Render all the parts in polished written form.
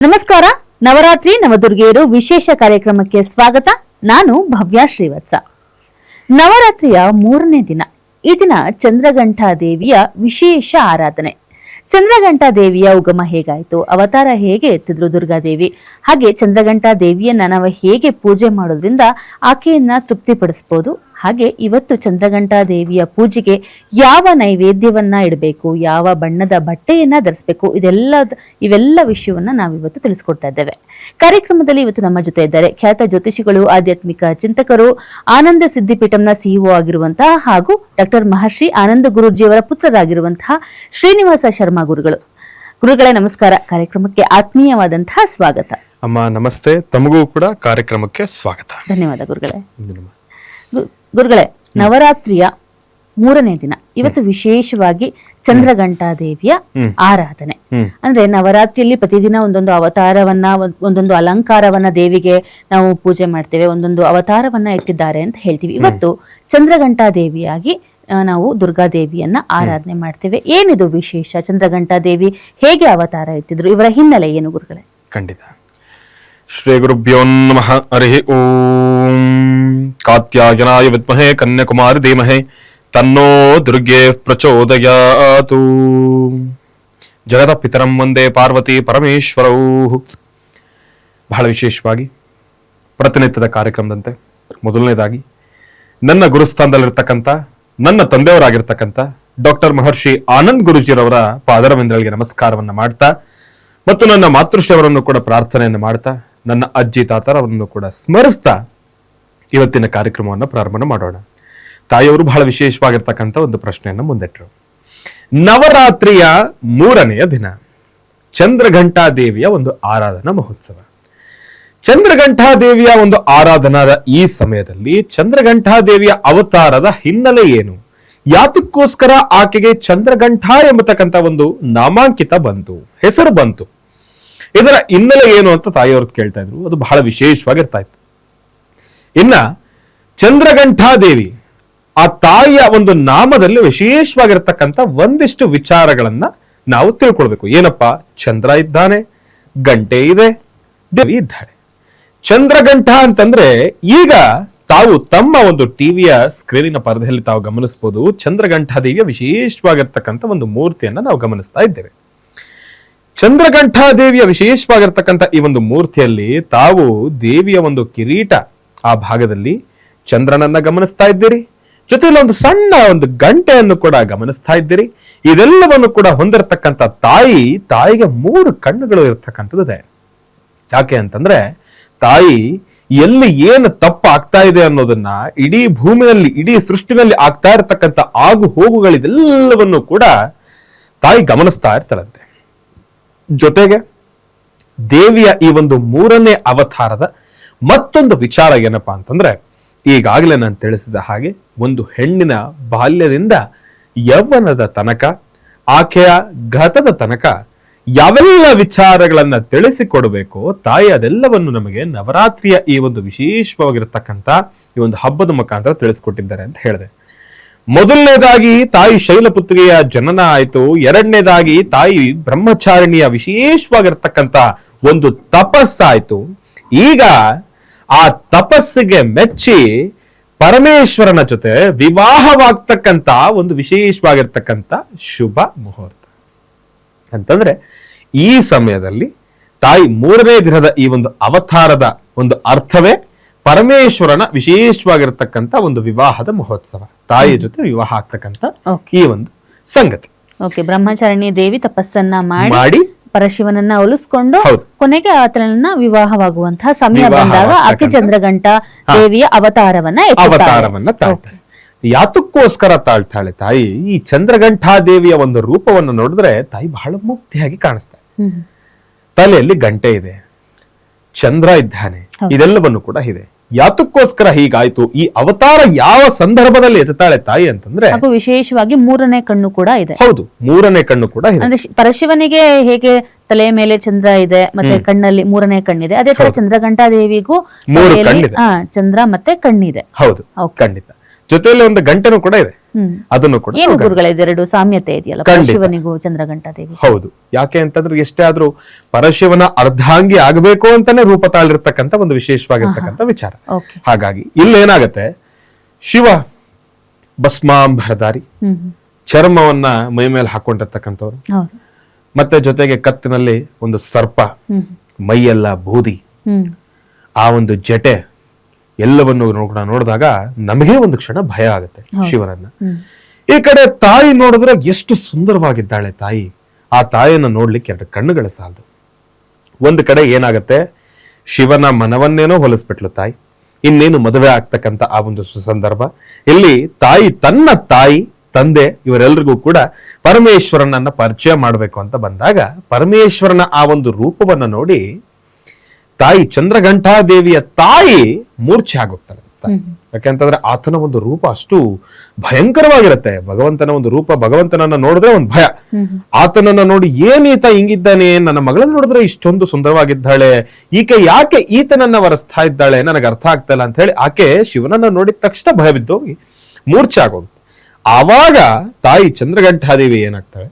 ನಮಸ್ಕಾರ. ನವರಾತ್ರಿ ನವದುರ್ಗೆಯರು ವಿಶೇಷ ಕಾರ್ಯಕ್ರಮಕ್ಕೆ ಸ್ವಾಗತ. ನಾನು ಭವ್ಯ ಶ್ರೀವತ್ಸ. ನವರಾತ್ರಿಯ 3ನೇ ದಿನ. ಈ ದಿನ ಚಂದ್ರಘಂಟಾ ದೇವಿಯ ವಿಶೇಷ ಆರಾಧನೆ. ಚಂದ್ರಘಂಟಾ ದೇವಿಯ ಉಗಮ ಹೇಗಾಯ್ತು, ಅವತಾರ ಹೇಗೆ ಎತ್ತಿದ್ರು ದುರ್ಗಾದೇವಿ, ಹಾಗೆ ಚಂದ್ರಘಂಟಾ ದೇವಿಯನ್ನ ನಾವು ಹೇಗೆ ಪೂಜೆ ಮಾಡೋದ್ರಿಂದ ಆಕೆಯನ್ನ ತೃಪ್ತಿಪಡಿಸಬಹುದು, ಹಾಗೆ ಇವತ್ತು ಚಂದ್ರಘಂಟಾ ದೇವಿಯ ಪೂಜೆಗೆ ಯಾವ ನೈವೇದ್ಯವನ್ನ ಇಡಬೇಕು, ಯಾವ ಬಣ್ಣದ ಬಟ್ಟೆಯನ್ನ ಧರಿಸಬೇಕು, ಇವೆಲ್ಲ ವಿಷಯವನ್ನ ನಾವಿವತ್ತು ತಿಳಿಸ್ಕೊಡ್ತಾ ಇದ್ದೇವೆ. ಕಾರ್ಯಕ್ರಮದಲ್ಲಿ ಇವತ್ತು ನಮ್ಮ ಜೊತೆ ಇದ್ದಾರೆ ಖ್ಯಾತ ಜ್ಯೋತಿಷಿಗಳು, ಆಧ್ಯಾತ್ಮಿಕ ಚಿಂತಕರು, ಆನಂದ ಸಿದ್ಧಿಪೀಠಂನ ಸಿಇಒ ಆಗಿರುವಂತಹ ಹಾಗೂ ಡಾಕ್ಟರ್ ಮಹರ್ಷಿ ಆನಂದ ಗುರೂಜಿಯವರ ಪುತ್ರರಾಗಿರುವಂತಹ ಶ್ರೀನಿವಾಸ ಶರ್ಮಾ ಗುರುಗಳು. ಗುರುಗಳೇ ನಮಸ್ಕಾರ. ಕಾರ್ಯಕ್ರಮಕ್ಕೆ ಆತ್ಮೀಯವಾದಂತಹ ಸ್ವಾಗತ. ಅಮ್ಮ ನಮಸ್ತೆ. ತಮಗೂ ಕೂಡ ಕಾರ್ಯಕ್ರಮಕ್ಕೆ ಸ್ವಾಗತ. ಧನ್ಯವಾದ ಗುರುಗಳೇ. ಗುರುಗಳೇ, ನವರಾತ್ರಿಯ 3ನೇ ದಿನ ಇವತ್ತು ವಿಶೇಷವಾಗಿ ಚಂದ್ರಘಂಟಾ ದೇವಿಯ ಆರಾಧನೆ. ಅಂದ್ರೆ ನವರಾತ್ರಿಯಲ್ಲಿ ಪ್ರತಿದಿನ ಒಂದೊಂದು ಅವತಾರವನ್ನ, ಒಂದೊಂದು ಅಲಂಕಾರವನ್ನ ದೇವಿಗೆ ನಾವು ಪೂಜೆ ಮಾಡ್ತೇವೆ, ಒಂದೊಂದು ಅವತಾರವನ್ನ ಎತ್ತಿದ್ದಾರೆ ಅಂತ ಹೇಳ್ತೀವಿ. ಇವತ್ತು ಚಂದ್ರಘಂಟಾ ದೇವಿಯಾಗಿ ನಾವು ದುರ್ಗಾದೇವಿಯನ್ನ ಆರಾಧನೆ ಮಾಡ್ತೇವೆ. ಏನಿದು ವಿಶೇಷ? ಚಂದ್ರಘಂಟಾ ದೇವಿ ಹೇಗೆ ಅವತಾರ ಎತ್ತಿದ್ರು, ಇವರ ಹಿನ್ನೆಲೆ ಏನು ಗುರುಗಳೇ? ಖಂಡಿತ. ಶ್ರೀ ಗುರುಭ್ಯೋ ನಮಃ. ಹರಿ ಓಂ. ಕಾತ್ಯಾಯನಾಯ ವಿದ್ಮಹೇ ಕನ್ಯಾಕುಮಾರಿ ಧೀಮಹಿ ತನ್ನೋ ದುರ್ಗೆ ಪ್ರಚೋದಯಾತು. ಜಗದ ಪಿತರಂ ವಂದೇ ಪಾರ್ವತಿ ಪರಮೇಶ್ವರೌ. ಬಹಳ ವಿಶೇಷವಾಗಿ ಪ್ರತಿನಿತ್ಯದ ಕಾರ್ಯಕ್ರಮದಂತೆ ಮೊದಲನೇದಾಗಿ ನನ್ನ ಗುರುಸ್ಥಾನದಲ್ಲಿರ್ತಕ್ಕಂಥ ನನ್ನ ತಂದೆಯವರಾಗಿರ್ತಕ್ಕಂಥ ಡಾಕ್ಟರ್ ಮಹರ್ಷಿ ಆನಂದ್ ಗುರೂಜಿರವರ ಪಾದರವಿಂದಗಳಿಗೆ ನಮಸ್ಕಾರವನ್ನ ಮಾಡ್ತಾ, ಮತ್ತು ನನ್ನ ಮಾತೃಶ್ರೀಯವರನ್ನು ಕೂಡ ಪ್ರಾರ್ಥನೆಯನ್ನು ಮಾಡ್ತಾ, ನನ್ನ ಅಜ್ಜಿ ತಾತರವರನ್ನು ಕೂಡ ಸ್ಮರಿಸ್ತಾ ಇವತ್ತಿನ ಕಾರ್ಯಕ್ರಮವನ್ನು ಪ್ರಾರಂಭ ಮಾಡೋಣ. ತಾಯಿಯವರು ಬಹಳ ವಿಶೇಷವಾಗಿರ್ತಕ್ಕಂಥ ಒಂದು ಪ್ರಶ್ನೆಯನ್ನು ಮುಂದಿಟ್ಟರು. ನವರಾತ್ರಿಯ 3ನೆಯ ದಿನ ಚಂದ್ರಘಂಟಾ ದೇವಿಯ ಒಂದು ಆರಾಧನಾ ಮಹೋತ್ಸವ. ಚಂದ್ರಘಂಟಾ ದೇವಿಯ ಒಂದು ಆರಾಧನಾದ ಈ ಸಮಯದಲ್ಲಿ ಚಂದ್ರಘಂಟಾ ದೇವಿಯ ಅವತಾರದ ಹಿನ್ನೆಲೆ ಏನು, ಯಾತಕ್ಕೋಸ್ಕರ ಆಕೆಗೆ ಚಂದ್ರಘಂಟಾ ಎಂಬತಕ್ಕಂಥ ಒಂದು ನಾಮಾಂಕಿತ ಬಂತು, ಹೆಸರು ಬಂತು, ಇದರ ಹಿನ್ನೆಲೆ ಏನು ಅಂತ ತಾಯಿಯವರು ಕೇಳ್ತಾ ಇದ್ರು. ಅದು ಬಹಳ ವಿಶೇಷವಾಗಿರ್ತಾ ಇತ್ತು. ಇನ್ನ ಚಂದ್ರಘಂಟಾ ದೇವಿ ಆ ತಾಯಿಯ ಒಂದು ನಾಮದಲ್ಲಿ ವಿಶೇಷವಾಗಿರ್ತಕ್ಕಂಥ ಒಂದಿಷ್ಟು ವಿಚಾರಗಳನ್ನ ನಾವು ತಿಳ್ಕೊಳ್ಬೇಕು. ಏನಪ್ಪಾ? ಚಂದ್ರ ಇದ್ದಾನೆ, ಗಂಟೆ ಇದೆ, ದೇವಿ ಇದ್ದಾಳೆ. ಚಂದ್ರಘಂಟಾ ಅಂತಂದ್ರೆ ಈಗ ತಾವು ತಮ್ಮ ಒಂದು ಟಿವಿಯ ಸ್ಕ್ರೀನಿನ ಪರದೆಯಲ್ಲಿ ತಾವು ಗಮನಿಸಬಹುದು. ಚಂದ್ರಘಂಟಾ ದೇವಿಯ ವಿಶೇಷವಾಗಿರ್ತಕ್ಕಂಥ ಒಂದು ಮೂರ್ತಿಯನ್ನ ನಾವು ಗಮನಿಸ್ತಾ ಇದ್ದೇವೆ. ಚಂದ್ರಘಂಟಾ ದೇವಿಯ ವಿಶೇಷವಾಗಿರ್ತಕ್ಕಂಥ ಈ ಒಂದು ಮೂರ್ತಿಯಲ್ಲಿ ತಾವು ದೇವಿಯ ಒಂದು ಕಿರೀಟ ಆ ಭಾಗದಲ್ಲಿ ಚಂದ್ರನನ್ನ ಗಮನಿಸ್ತಾ ಇದ್ದೀರಿ, ಜೊತೆಯಲ್ಲಿ ಒಂದು ಸಣ್ಣ ಒಂದು ಗಂಟೆಯನ್ನು ಕೂಡ ಗಮನಿಸ್ತಾ ಇದ್ದೀರಿ. ಇದೆಲ್ಲವನ್ನು ಕೂಡ ಹೊಂದಿರತಕ್ಕಂಥ ತಾಯಿಗೆ 3 ಕಣ್ಣುಗಳು ಇರತಕ್ಕಂಥದ್ದಿದೆ. ಯಾಕೆ ಅಂತಂದ್ರೆ ತಾಯಿ ಎಲ್ಲಿ ಏನು ತಪ್ಪು ಆಗ್ತಾ ಇದೆ ಅನ್ನೋದನ್ನ ಇಡೀ ಭೂಮಿಯಲ್ಲಿ, ಇಡೀ ಸೃಷ್ಟಿನಲ್ಲಿ ಆಗ್ತಾ ಇರತಕ್ಕಂಥ ಆಗು ಹೋಗುಗಳಿದೆಲ್ಲವನ್ನು ಕೂಡ ತಾಯಿ ಗಮನಿಸ್ತಾ ಇರ್ತಾರಂತೆ. ಜೊತೆಗೆ ದೇವಿಯ ಈ ಒಂದು 3ನೇ ಅವತಾರದ ಮತ್ತೊಂದು ವಿಚಾರ ಏನಪ್ಪಾ ಅಂತಂದ್ರೆ, ಈಗಾಗಲೇ ನಾನು ತಿಳಿಸಿದ ಹಾಗೆ ಒಂದು ಹೆಣ್ಣಿನ ಬಾಲ್ಯದಿಂದ ಯೌವನದ ತನಕ, ಆಕೆಯ ಘತದ ತನಕ ಯಾವೆಲ್ಲ ವಿಚಾರಗಳನ್ನ ತಿಳಿಸಿಕೊಡ್ಬೇಕು ತಾಯಿ, ಅದೆಲ್ಲವನ್ನು ನಮಗೆ ನವರಾತ್ರಿಯ ಈ ಒಂದು ವಿಶೇಷವಾಗಿರತಕ್ಕಂಥ ಈ ಒಂದು ಹಬ್ಬದ ಮುಖಾಂತರ ತಿಳಿಸ್ಕೊಟ್ಟಿದ್ದಾರೆ ಅಂತ ಹೇಳಿದೆ. ಮೊದಲನೇದಾಗಿ ತಾಯಿ ಶೈಲಪುತ್ರಿಯ ಜನನ ಆಯ್ತು. 2ನೇದಾಗಿ ತಾಯಿ ಬ್ರಹ್ಮಚಾರಿಣಿಯ ವಿಶೇಷವಾಗಿರ್ತಕ್ಕಂಥ ಒಂದು ತಪಸ್ಸಾಯ್ತು. ಈಗ ಆ ತಪಸ್ಸಿಗೆ ಮೆಚ್ಚಿ ಪರಮೇಶ್ವರನ ಜೊತೆ ವಿವಾಹವಾಗ್ತಕ್ಕಂಥ ಒಂದು ವಿಶೇಷವಾಗಿರ್ತಕ್ಕಂಥ ಶುಭ ಮುಹೂರ್ತ ಅಂತಂದ್ರೆ ಈ ಸಮಯದಲ್ಲಿ ತಾಯಿ 3ನೇ ದಿನದ ಈ ಒಂದು ಅವತಾರದ ಒಂದು ಅರ್ಥವೇ ಪರಮೇಶ್ವರನ ವಿಶೇಷವಾಗಿರ್ತಕ್ಕಂಥ ಒಂದು ವಿವಾಹದ ಮಹೋತ್ಸವ, ತಾಯಿಯ ಜೊತೆ ವಿವಾಹ ಆಗ್ತಕ್ಕಂಥ ಈ ಒಂದು ಸಂಗತಿ. ಬ್ರಹ್ಮಚಾರಿಣಿ ದೇವಿ ತಪಸ್ಸನ್ನ ಮಾಡಿ ಪರಶಿವನನ್ನ ಒಲಿಸ್ಕೊಂಡು ಕೊನೆಗೆ ಆತನನ್ನ ವಿವಾಹವಾಗುವಂತಹ ಸಮಯ ಬಂದಾಗ ಆಕೆ ಚಂದ್ರಘಂಟಾ ದೇವಿಯ ಅವತಾರವನ್ನ ತಾಳ್ತಾಳೆ. ಯಾತಕ್ಕೋಸ್ಕರ ತಾಳ್ತಾಳೆ ತಾಯಿ? ಈ ಚಂದ್ರಘಂಟಾ ದೇವಿಯ ಒಂದು ರೂಪವನ್ನು ನೋಡಿದ್ರೆ ತಾಯಿ ಬಹಳ ಮುಕ್ತಿಯಾಗಿ ಕಾಣಿಸ್ತಾಳೆ. ತಲೆಯಲ್ಲಿ ಗಂಟೆ ಇದೆ, ಚಂದ್ರ ಇದ್ದಾನೆ, ಇದೆಲ್ಲವನ್ನು ಕೂಡ ಇದೆ. ಯಾತಕ್ಕೋಸ್ಕರ ಹೀಗಾಯ್ತು? ಈ ಅವತಾರ ಯಾವ ಸಂದರ್ಭದಲ್ಲಿ ಎತ್ತಾಳೆ ತಾಯಿ ಅಂತಂದ್ರೆ, ವಿಶೇಷವಾಗಿ 3ನೇ ಕಣ್ಣು ಕೂಡ ಇದೆ. ಹೌದು, 3ನೇ ಕಣ್ಣು ಕೂಡ ಇದೆ. ಅಂದ್ರೆ ಪರಶಿವನಿಗೆ ಹೇಗೆ ತಲೆಯ ಮೇಲೆ ಚಂದ್ರ ಇದೆ ಮತ್ತೆ ಕಣ್ಣಲ್ಲಿ 3ನೇ ಕಣ್ಣಿದೆ, ಅದೇ ತರ ಚಂದ್ರಘಂಟಾ ದೇವಿಗೂ ಚಂದ್ರ ಮತ್ತೆ ಕಣ್ಣಿದೆ. ಹೌದು, ಖಂಡಿತ. ಜೊತೆಯಲ್ಲಿ ಒಂದು ಗಂಟೆನೂ ಕೂಡ ಇದೆ. ಅದನ್ನು ಕೂಡ ಏನು ಗುರುಗಳೇ ಇದೆರಡು ಸಾಮ್ಯತೆ ಇದೆಯಲ್ಲ ಖಂಡಿತ. ಶಿವನಿಗೂ ಚಂದ್ರಘಂಟಾ ದೇವಿ? ಹೌದು. ಯಾಕೆ ಅಂತಂದ್ರೆ ಎಷ್ಟೇ ಆದ್ರೂ ಪರಶಿವನ ಅರ್ಧಾಂಗಿ ಆಗಬೇಕು ಅಂತಾನೆ ರೂಪ ತಾಳಿರ್ತಕ್ಕಂಥ ಒಂದು ವಿಶೇಷವಾಗಿರ್ತಕ್ಕಂಥ ವಿಚಾರ. ಓಕೆ. ಹಾಗಾಗಿ ಇಲ್ಲೇನಾಗತ್ತೆ, ಶಿವ ಭಸ್ಮಾಂಬರಧಾರಿ, ಚರ್ಮವನ್ನ ಮೈ ಮೇಲೆ ಹಾಕೊಂಡಿರ್ತಕ್ಕಂಥವ್ರು, ಹೌದು. ಮತ್ತೆ ಜೊತೆಗೆ ಕತ್ತಿನಲ್ಲಿ ಒಂದು ಸರ್ಪ, ಮೈಯೆಲ್ಲ ಬೂದಿ, ಆ ಒಂದು ಜಟೆ ಎಲ್ಲವನ್ನು ಕೂಡ ನೋಡಿದಾಗ ನಮಗೆ ಒಂದು ಕ್ಷಣ ಭಯ ಆಗುತ್ತೆ ಶಿವನನ್ನ. ಈ ಕಡೆ ತಾಯಿ ನೋಡಿದ್ರೆ ಎಷ್ಟು ಸುಂದರವಾಗಿದ್ದಾಳೆ ತಾಯಿ. ಆ ತಾಯಿಯನ್ನ ನೋಡ್ಲಿಕ್ಕೆ ಎರಡು ಕಣ್ಣುಗಳ ಸಾಲದು. ಒಂದು ಕಡೆ ಏನಾಗತ್ತೆ, ಶಿವನ ಮನವನ್ನೇನೋ ಹೊಲಿಸ್ಬಿಟ್ಲು ತಾಯಿ. ಇನ್ನೇನು ಮದುವೆ ಆಗ್ತಕ್ಕಂಥ ಆ ಒಂದು ಸಂದರ್ಭ ಇಲ್ಲಿ ತಾಯಿ ತನ್ನ ತಾಯಿ ತಂದೆ ಇವರೆಲ್ಲರಿಗೂ ಕೂಡ ಪರಮೇಶ್ವರನನ್ನ ಪರಿಚಯ ಮಾಡಬೇಕು ಅಂತ ಬಂದಾಗ ಪರಮೇಶ್ವರನ ಆ ಒಂದು ರೂಪವನ್ನ ನೋಡಿ ತಾಯಿ ಚಂದ್ರಘಂಟಾದೇವಿಯ ತಾಯಿ ಮೂರ್ಛೆ ಆಗೋಗ್ತಾಳೆ. ಯಾಕೆಂತಂದ್ರೆ ಆತನ ಒಂದು ರೂಪ ಅಷ್ಟು ಭಯಂಕರವಾಗಿರುತ್ತೆ. ಭಗವಂತನ ಒಂದು ರೂಪ, ಭಗವಂತನನ್ನ ನೋಡಿದ್ರೆ ಒಂದು ಭಯ. ಆತನನ್ನ ನೋಡಿ ಏನೀತ ಹಿಂಗಿದ್ದಾನೆ, ನನ್ನ ಮಗಳನ್ನ ನೋಡಿದ್ರೆ ಇಷ್ಟೊಂದು ಸುಂದರವಾಗಿದ್ದಾಳೆ, ಈಕೆ ಯಾಕೆ ಈತನನ್ನ ವರೆಸ್ತಾ ಇದ್ದಾಳೆ, ನನಗೆ ಅರ್ಥ ಆಗ್ತಾ ಇಲ್ಲ ಅಂತ ಹೇಳಿ ಆಕೆ ಶಿವನನ್ನ ನೋಡಿದ ತಕ್ಷಣ ಭಯ ಬಿದ್ದೋಗಿ ಮೂರ್ಛೆ ಆಗೋಗುತ್ತೆ. ಆವಾಗ ತಾಯಿ ಚಂದ್ರಘಂಟಾದೇವಿ ಏನಾಗ್ತಾಳೆ,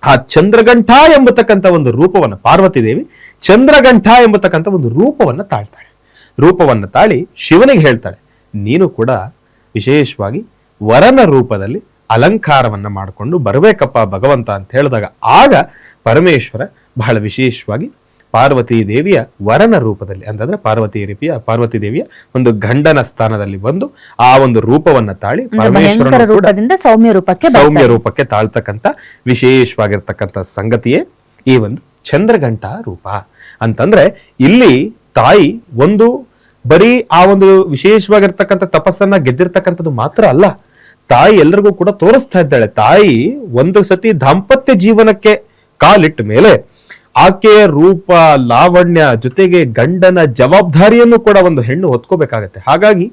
ಆ ಚಂದ್ರಘಂಟ ಎಂಬತಕ್ಕಂಥ ಒಂದು ರೂಪವನ್ನ, ಪಾರ್ವತಿ ದೇವಿ ಚಂದ್ರಘಂಟ ಎಂಬತಕ್ಕಂಥ ಒಂದು ರೂಪವನ್ನ ತಾಳ್ತಾಳೆ. ರೂಪವನ್ನ ತಾಳಿ ಶಿವನಿಗೆ ಹೇಳ್ತಾಳೆ, ನೀನು ಕೂಡ ವಿಶೇಷವಾಗಿ ವರನ ರೂಪದಲ್ಲಿ ಅಲಂಕಾರವನ್ನ ಮಾಡಿಕೊಂಡು ಬರಬೇಕಪ್ಪ ಭಗವಂತ ಅಂತ ಹೇಳಿದಾಗ ಆಗ ಪರಮೇಶ್ವರ ಬಹಳ ವಿಶೇಷವಾಗಿ ಪಾರ್ವತಿ ದೇವಿಯ ವರನ ರೂಪದಲ್ಲಿ, ಅಂತಂದ್ರೆ ಪಾರ್ವತಿ ದೇವಿಯ ಒಂದು ಗಂಡನ ಸ್ಥಾನದಲ್ಲಿ ಬಂದು ಆ ಒಂದು ರೂಪವನ್ನ ತಾಳಿ ಪರಮೇಶ್ವರನ ರೂಪದಿಂದ ಸೌಮ್ಯ ರೂಪಕ್ಕೆ ತಾಳ್ತಕ್ಕಂಥ ವಿಶೇಷವಾಗಿರ್ತಕ್ಕಂಥ ಸಂಗತಿಯೇ ಈ ಒಂದು ಚಂದ್ರಘಂಟಾ ರೂಪ. ಅಂತಂದ್ರೆ ಇಲ್ಲಿ ತಾಯಿ ಒಂದು ಬರೀ ಆ ಒಂದು ವಿಶೇಷವಾಗಿರ್ತಕ್ಕಂಥ ತಪಸ್ಸನ್ನ ಗೆದ್ದಿರ್ತಕ್ಕಂಥದ್ದು ಮಾತ್ರ ಅಲ್ಲ, ತಾಯಿ ಎಲ್ಲರಿಗೂ ಕೂಡ ತೋರಿಸ್ತಾ ಇದ್ದಾಳೆ. ತಾಯಿ ಒಂದು ಸತಿ ದಾಂಪತ್ಯ ಜೀವನಕ್ಕೆ ಕಾಲಿಟ್ಟ ಮೇಲೆ ಆಕೆಯ ರೂಪ ಲಾವಣ್ಯ ಜೊತೆಗೆ ಗಂಡನ ಜವಾಬ್ದಾರಿಯನ್ನು ಕೂಡ ಒಂದು ಹೆಣ್ಣು ಹೊತ್ಕೋಬೇಕಾಗತ್ತೆ. ಹಾಗಾಗಿ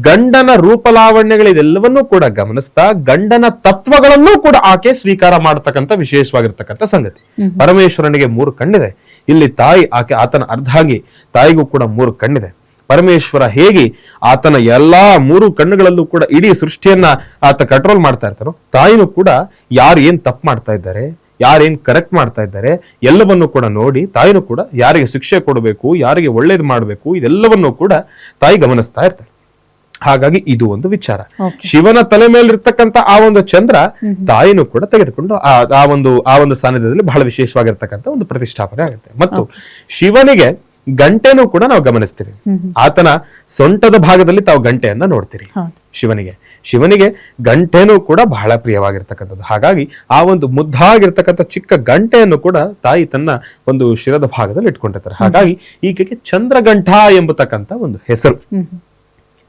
ಗಂಡನ ರೂಪ ಲಾವಣ್ಯಗಳಿದೆಲ್ಲವನ್ನೂ ಕೂಡ ಗಮನಿಸ್ತಾ ಗಂಡನ ತತ್ವಗಳನ್ನೂ ಕೂಡ ಆಕೆ ಸ್ವೀಕಾರ ಮಾಡತಕ್ಕಂಥ ವಿಶೇಷವಾಗಿರ್ತಕ್ಕಂಥ ಸಂಗತಿ. ಪರಮೇಶ್ವರನಿಗೆ 3 ಕಣ್ಣಿದೆ. ಇಲ್ಲಿ ತಾಯಿ ಆತನ ಅರ್ಧಾಂಗಿ, ತಾಯಿಗೂ ಕೂಡ 3 ಕಣ್ಣಿದೆ. ಪರಮೇಶ್ವರ ಹೇಗೆ ಆತನ ಎಲ್ಲಾ 3 ಕಣ್ಣುಗಳಲ್ಲೂ ಕೂಡ ಇಡೀ ಸೃಷ್ಟಿಯನ್ನ ಆತ ಕಂಟ್ರೋಲ್ ಮಾಡ್ತಾ ಇರ್ತಾರೋ, ತಾಯಿನೂ ಕೂಡ ಯಾರು ಏನ್ ತಪ್ಪು ಮಾಡ್ತಾ ಇದ್ದಾರೆ, ಯಾರೇನ್ ಕರೆಕ್ಟ್ ಮಾಡ್ತಾ ಇದ್ದಾರೆ ಎಲ್ಲವನ್ನೂ ಕೂಡ ನೋಡಿ ತಾಯಿನೂ ಕೂಡ ಯಾರಿಗೆ ಶಿಕ್ಷೆ ಕೊಡಬೇಕು, ಯಾರಿಗೆ ಒಳ್ಳೇದು ಮಾಡಬೇಕು, ಇದೆಲ್ಲವನ್ನೂ ಕೂಡ ತಾಯಿ ಗಮನಿಸ್ತಾ ಇರ್ತಾರೆ. ಹಾಗಾಗಿ ಇದು ಒಂದು ವಿಚಾರ. ಶಿವನ ತಲೆ ಮೇಲಿರ್ತಕ್ಕಂಥ ಆ ಒಂದು ಚಂದ್ರ ತಾಯಿನೂ ಕೂಡ ತೆಗೆದುಕೊಂಡು ಆ ಒಂದು ಸಾನ್ನಿಧ್ಯದಲ್ಲಿ ಬಹಳ ವಿಶೇಷವಾಗಿರ್ತಕ್ಕಂಥ ಒಂದು ಪ್ರತಿಷ್ಠಾಪನೆ ಆಗುತ್ತೆ. ಮತ್ತು ಶಿವನಿಗೆ ಗಂಟೆನೂ ಕೂಡ ನಾವು ಗಮನಿಸ್ತೀವಿ. ಆತನ ಸೊಂಟದ ಭಾಗದಲ್ಲಿ ತಾವು ಗಂಟೆಯನ್ನ ನೋಡ್ತೀರಿ. ಶಿವನಿಗೆ ಗಂಟೆನೂ ಕೂಡ ಬಹಳ ಪ್ರಿಯವಾಗಿರ್ತಕ್ಕಂಥದ್ದು. ಹಾಗಾಗಿ ಆ ಒಂದು ಮುದ್ದಾಗಿರ್ತಕ್ಕಂಥ ಚಿಕ್ಕ ಗಂಟೆಯನ್ನು ಕೂಡ ತಾಯಿ ತನ್ನ ಒಂದು ಶಿರದ ಭಾಗದಲ್ಲಿ ಇಟ್ಕೊಂಡಿರ್ತಾರೆ. ಹಾಗಾಗಿ ಈಕೆಗೆ ಚಂದ್ರಘಂಟ ಎಂಬತಕ್ಕಂಥ ಒಂದು ಹೆಸರು.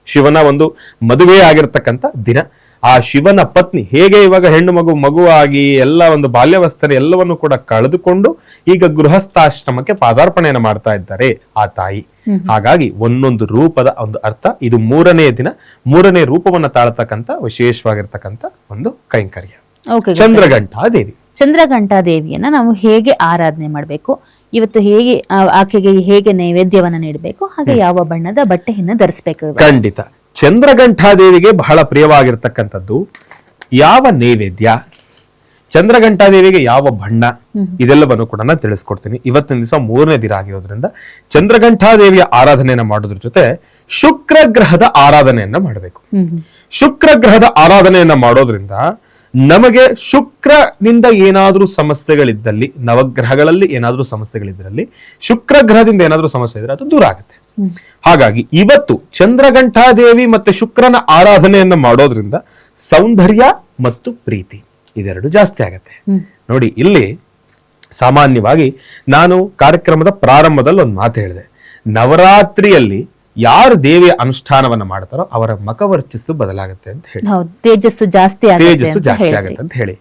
ಶಿವನ ಒಂದು ಮದುವೆ ಆಗಿರ್ತಕ್ಕಂಥ ದಿನ. ಆ ಶಿವನ ಪತ್ನಿ ಹೇಗೆ ಇವಾಗ ಹೆಣ್ಣು ಮಗುವಾಗಿ ಎಲ್ಲ ಒಂದು ಬಾಲ್ಯವಸ್ಥೆ ಎಲ್ಲವನ್ನು ಕೂಡ ಕಳೆದುಕೊಂಡು ಈಗ ಗೃಹಸ್ಥಾಶ್ರಮಕ್ಕೆ ಪಾದಾರ್ಪಣೆಯನ್ನು ಮಾಡ್ತಾ ಇದ್ದಾರೆ ಆ ತಾಯಿ. ಹಾಗಾಗಿ ಒಂದೊಂದು ರೂಪದ ಒಂದು ಅರ್ಥ ಇದು 3ನೇ ದಿನ 3ನೇ ರೂಪವನ್ನ ತಾಳತಕ್ಕಂಥ ವಿಶೇಷವಾಗಿರ್ತಕ್ಕಂಥ ಒಂದು ಕೈಂಕರ್ಯ ಚಂದ್ರಘಂಟಾ ದೇವಿ. ಚಂದ್ರಘಂಟಾ ದೇವಿಯನ್ನ ನಾವು ಹೇಗೆ ಆರಾಧನೆ ಮಾಡಬೇಕು, ಇವತ್ತು ಹೇಗೆ ಆಕೆಗೆ ಹೇಗೆ ನೈವೇದ್ಯವನ್ನ ನೀಡಬೇಕು, ಹಾಗೆ ಯಾವ ಬಣ್ಣದ ಬಟ್ಟೆಯನ್ನ ಧರಿಸಬೇಕು? ಖಂಡಿತ. ಚಂದ್ರಘಂಟಾದೇವಿಗೆ ಬಹಳ ಪ್ರಿಯವಾಗಿರ್ತಕ್ಕಂಥದ್ದು ಯಾವ ನೈವೇದ್ಯ, ಚಂದ್ರಘಂಟಾದೇವಿಗೆ ಯಾವ ಬಣ್ಣ, ಇದೆಲ್ಲವನ್ನು ಕೂಡ ನಾನು ತಿಳಿಸ್ಕೊಡ್ತೀನಿ. ಇವತ್ತಿನ ದಿವಸ 3ನೇ ದಿನ ಆಗಿರೋದ್ರಿಂದ ಚಂದ್ರಘಂಟಾದೇವಿಯ ಆರಾಧನೆಯನ್ನ ಮಾಡೋದ್ರ ಜೊತೆ ಶುಕ್ರ ಗ್ರಹದ ಆರಾಧನೆಯನ್ನ ಮಾಡಬೇಕು. ಶುಕ್ರ ಗ್ರಹದ ಆರಾಧನೆಯನ್ನ ಮಾಡೋದ್ರಿಂದ ನಮಗೆ ಶುಕ್ರನಿಂದ ಏನಾದ್ರೂ ಸಮಸ್ಯೆಗಳಿದ್ದಲ್ಲಿ, ನವಗ್ರಹಗಳಲ್ಲಿ ಏನಾದ್ರೂ ಸಮಸ್ಯೆಗಳಿದ್ದಲ್ಲಿ, ಶುಕ್ರ ಗ್ರಹದಿಂದ ಏನಾದ್ರೂ ಸಮಸ್ಯೆ ಇದ್ರೆ ಅದು ದೂರ ಆಗುತ್ತೆ. ಹಾಗಾಗಿ ಇವತ್ತು ಚಂದ್ರಘಂಟಾದೇವಿ ಮತ್ತೆ ಶುಕ್ರನ ಆರಾಧನೆಯನ್ನ ಮಾಡೋದ್ರಿಂದ ಸೌಂದರ್ಯ ಮತ್ತು ಪ್ರೀತಿ ಇದೆರಡು ಜಾಸ್ತಿ ಆಗತ್ತೆ. ನೋಡಿ, ಇಲ್ಲಿ ಸಾಮಾನ್ಯವಾಗಿ ನಾನು ಕಾರ್ಯಕ್ರಮದ ಪ್ರಾರಂಭದಲ್ಲಿ ಒಂದು ಮಾತು ಹೇಳಿದೆ, ನವರಾತ್ರಿಯಲ್ಲಿ ಯಾರು ದೇವಿಯ ಅನುಷ್ಠಾನವನ್ನ ಮಾಡ್ತಾರೋ ಅವರ ಮಖವರ್ಚಸ್ಸು ಬದಲಾಗುತ್ತೆ ಅಂತ ಹೇಳಿ, ತೇಜಸ್ಸು ಜಾಸ್ತಿ ಆಗುತ್ತೆ ಅಂತ ಹೇಳಿ.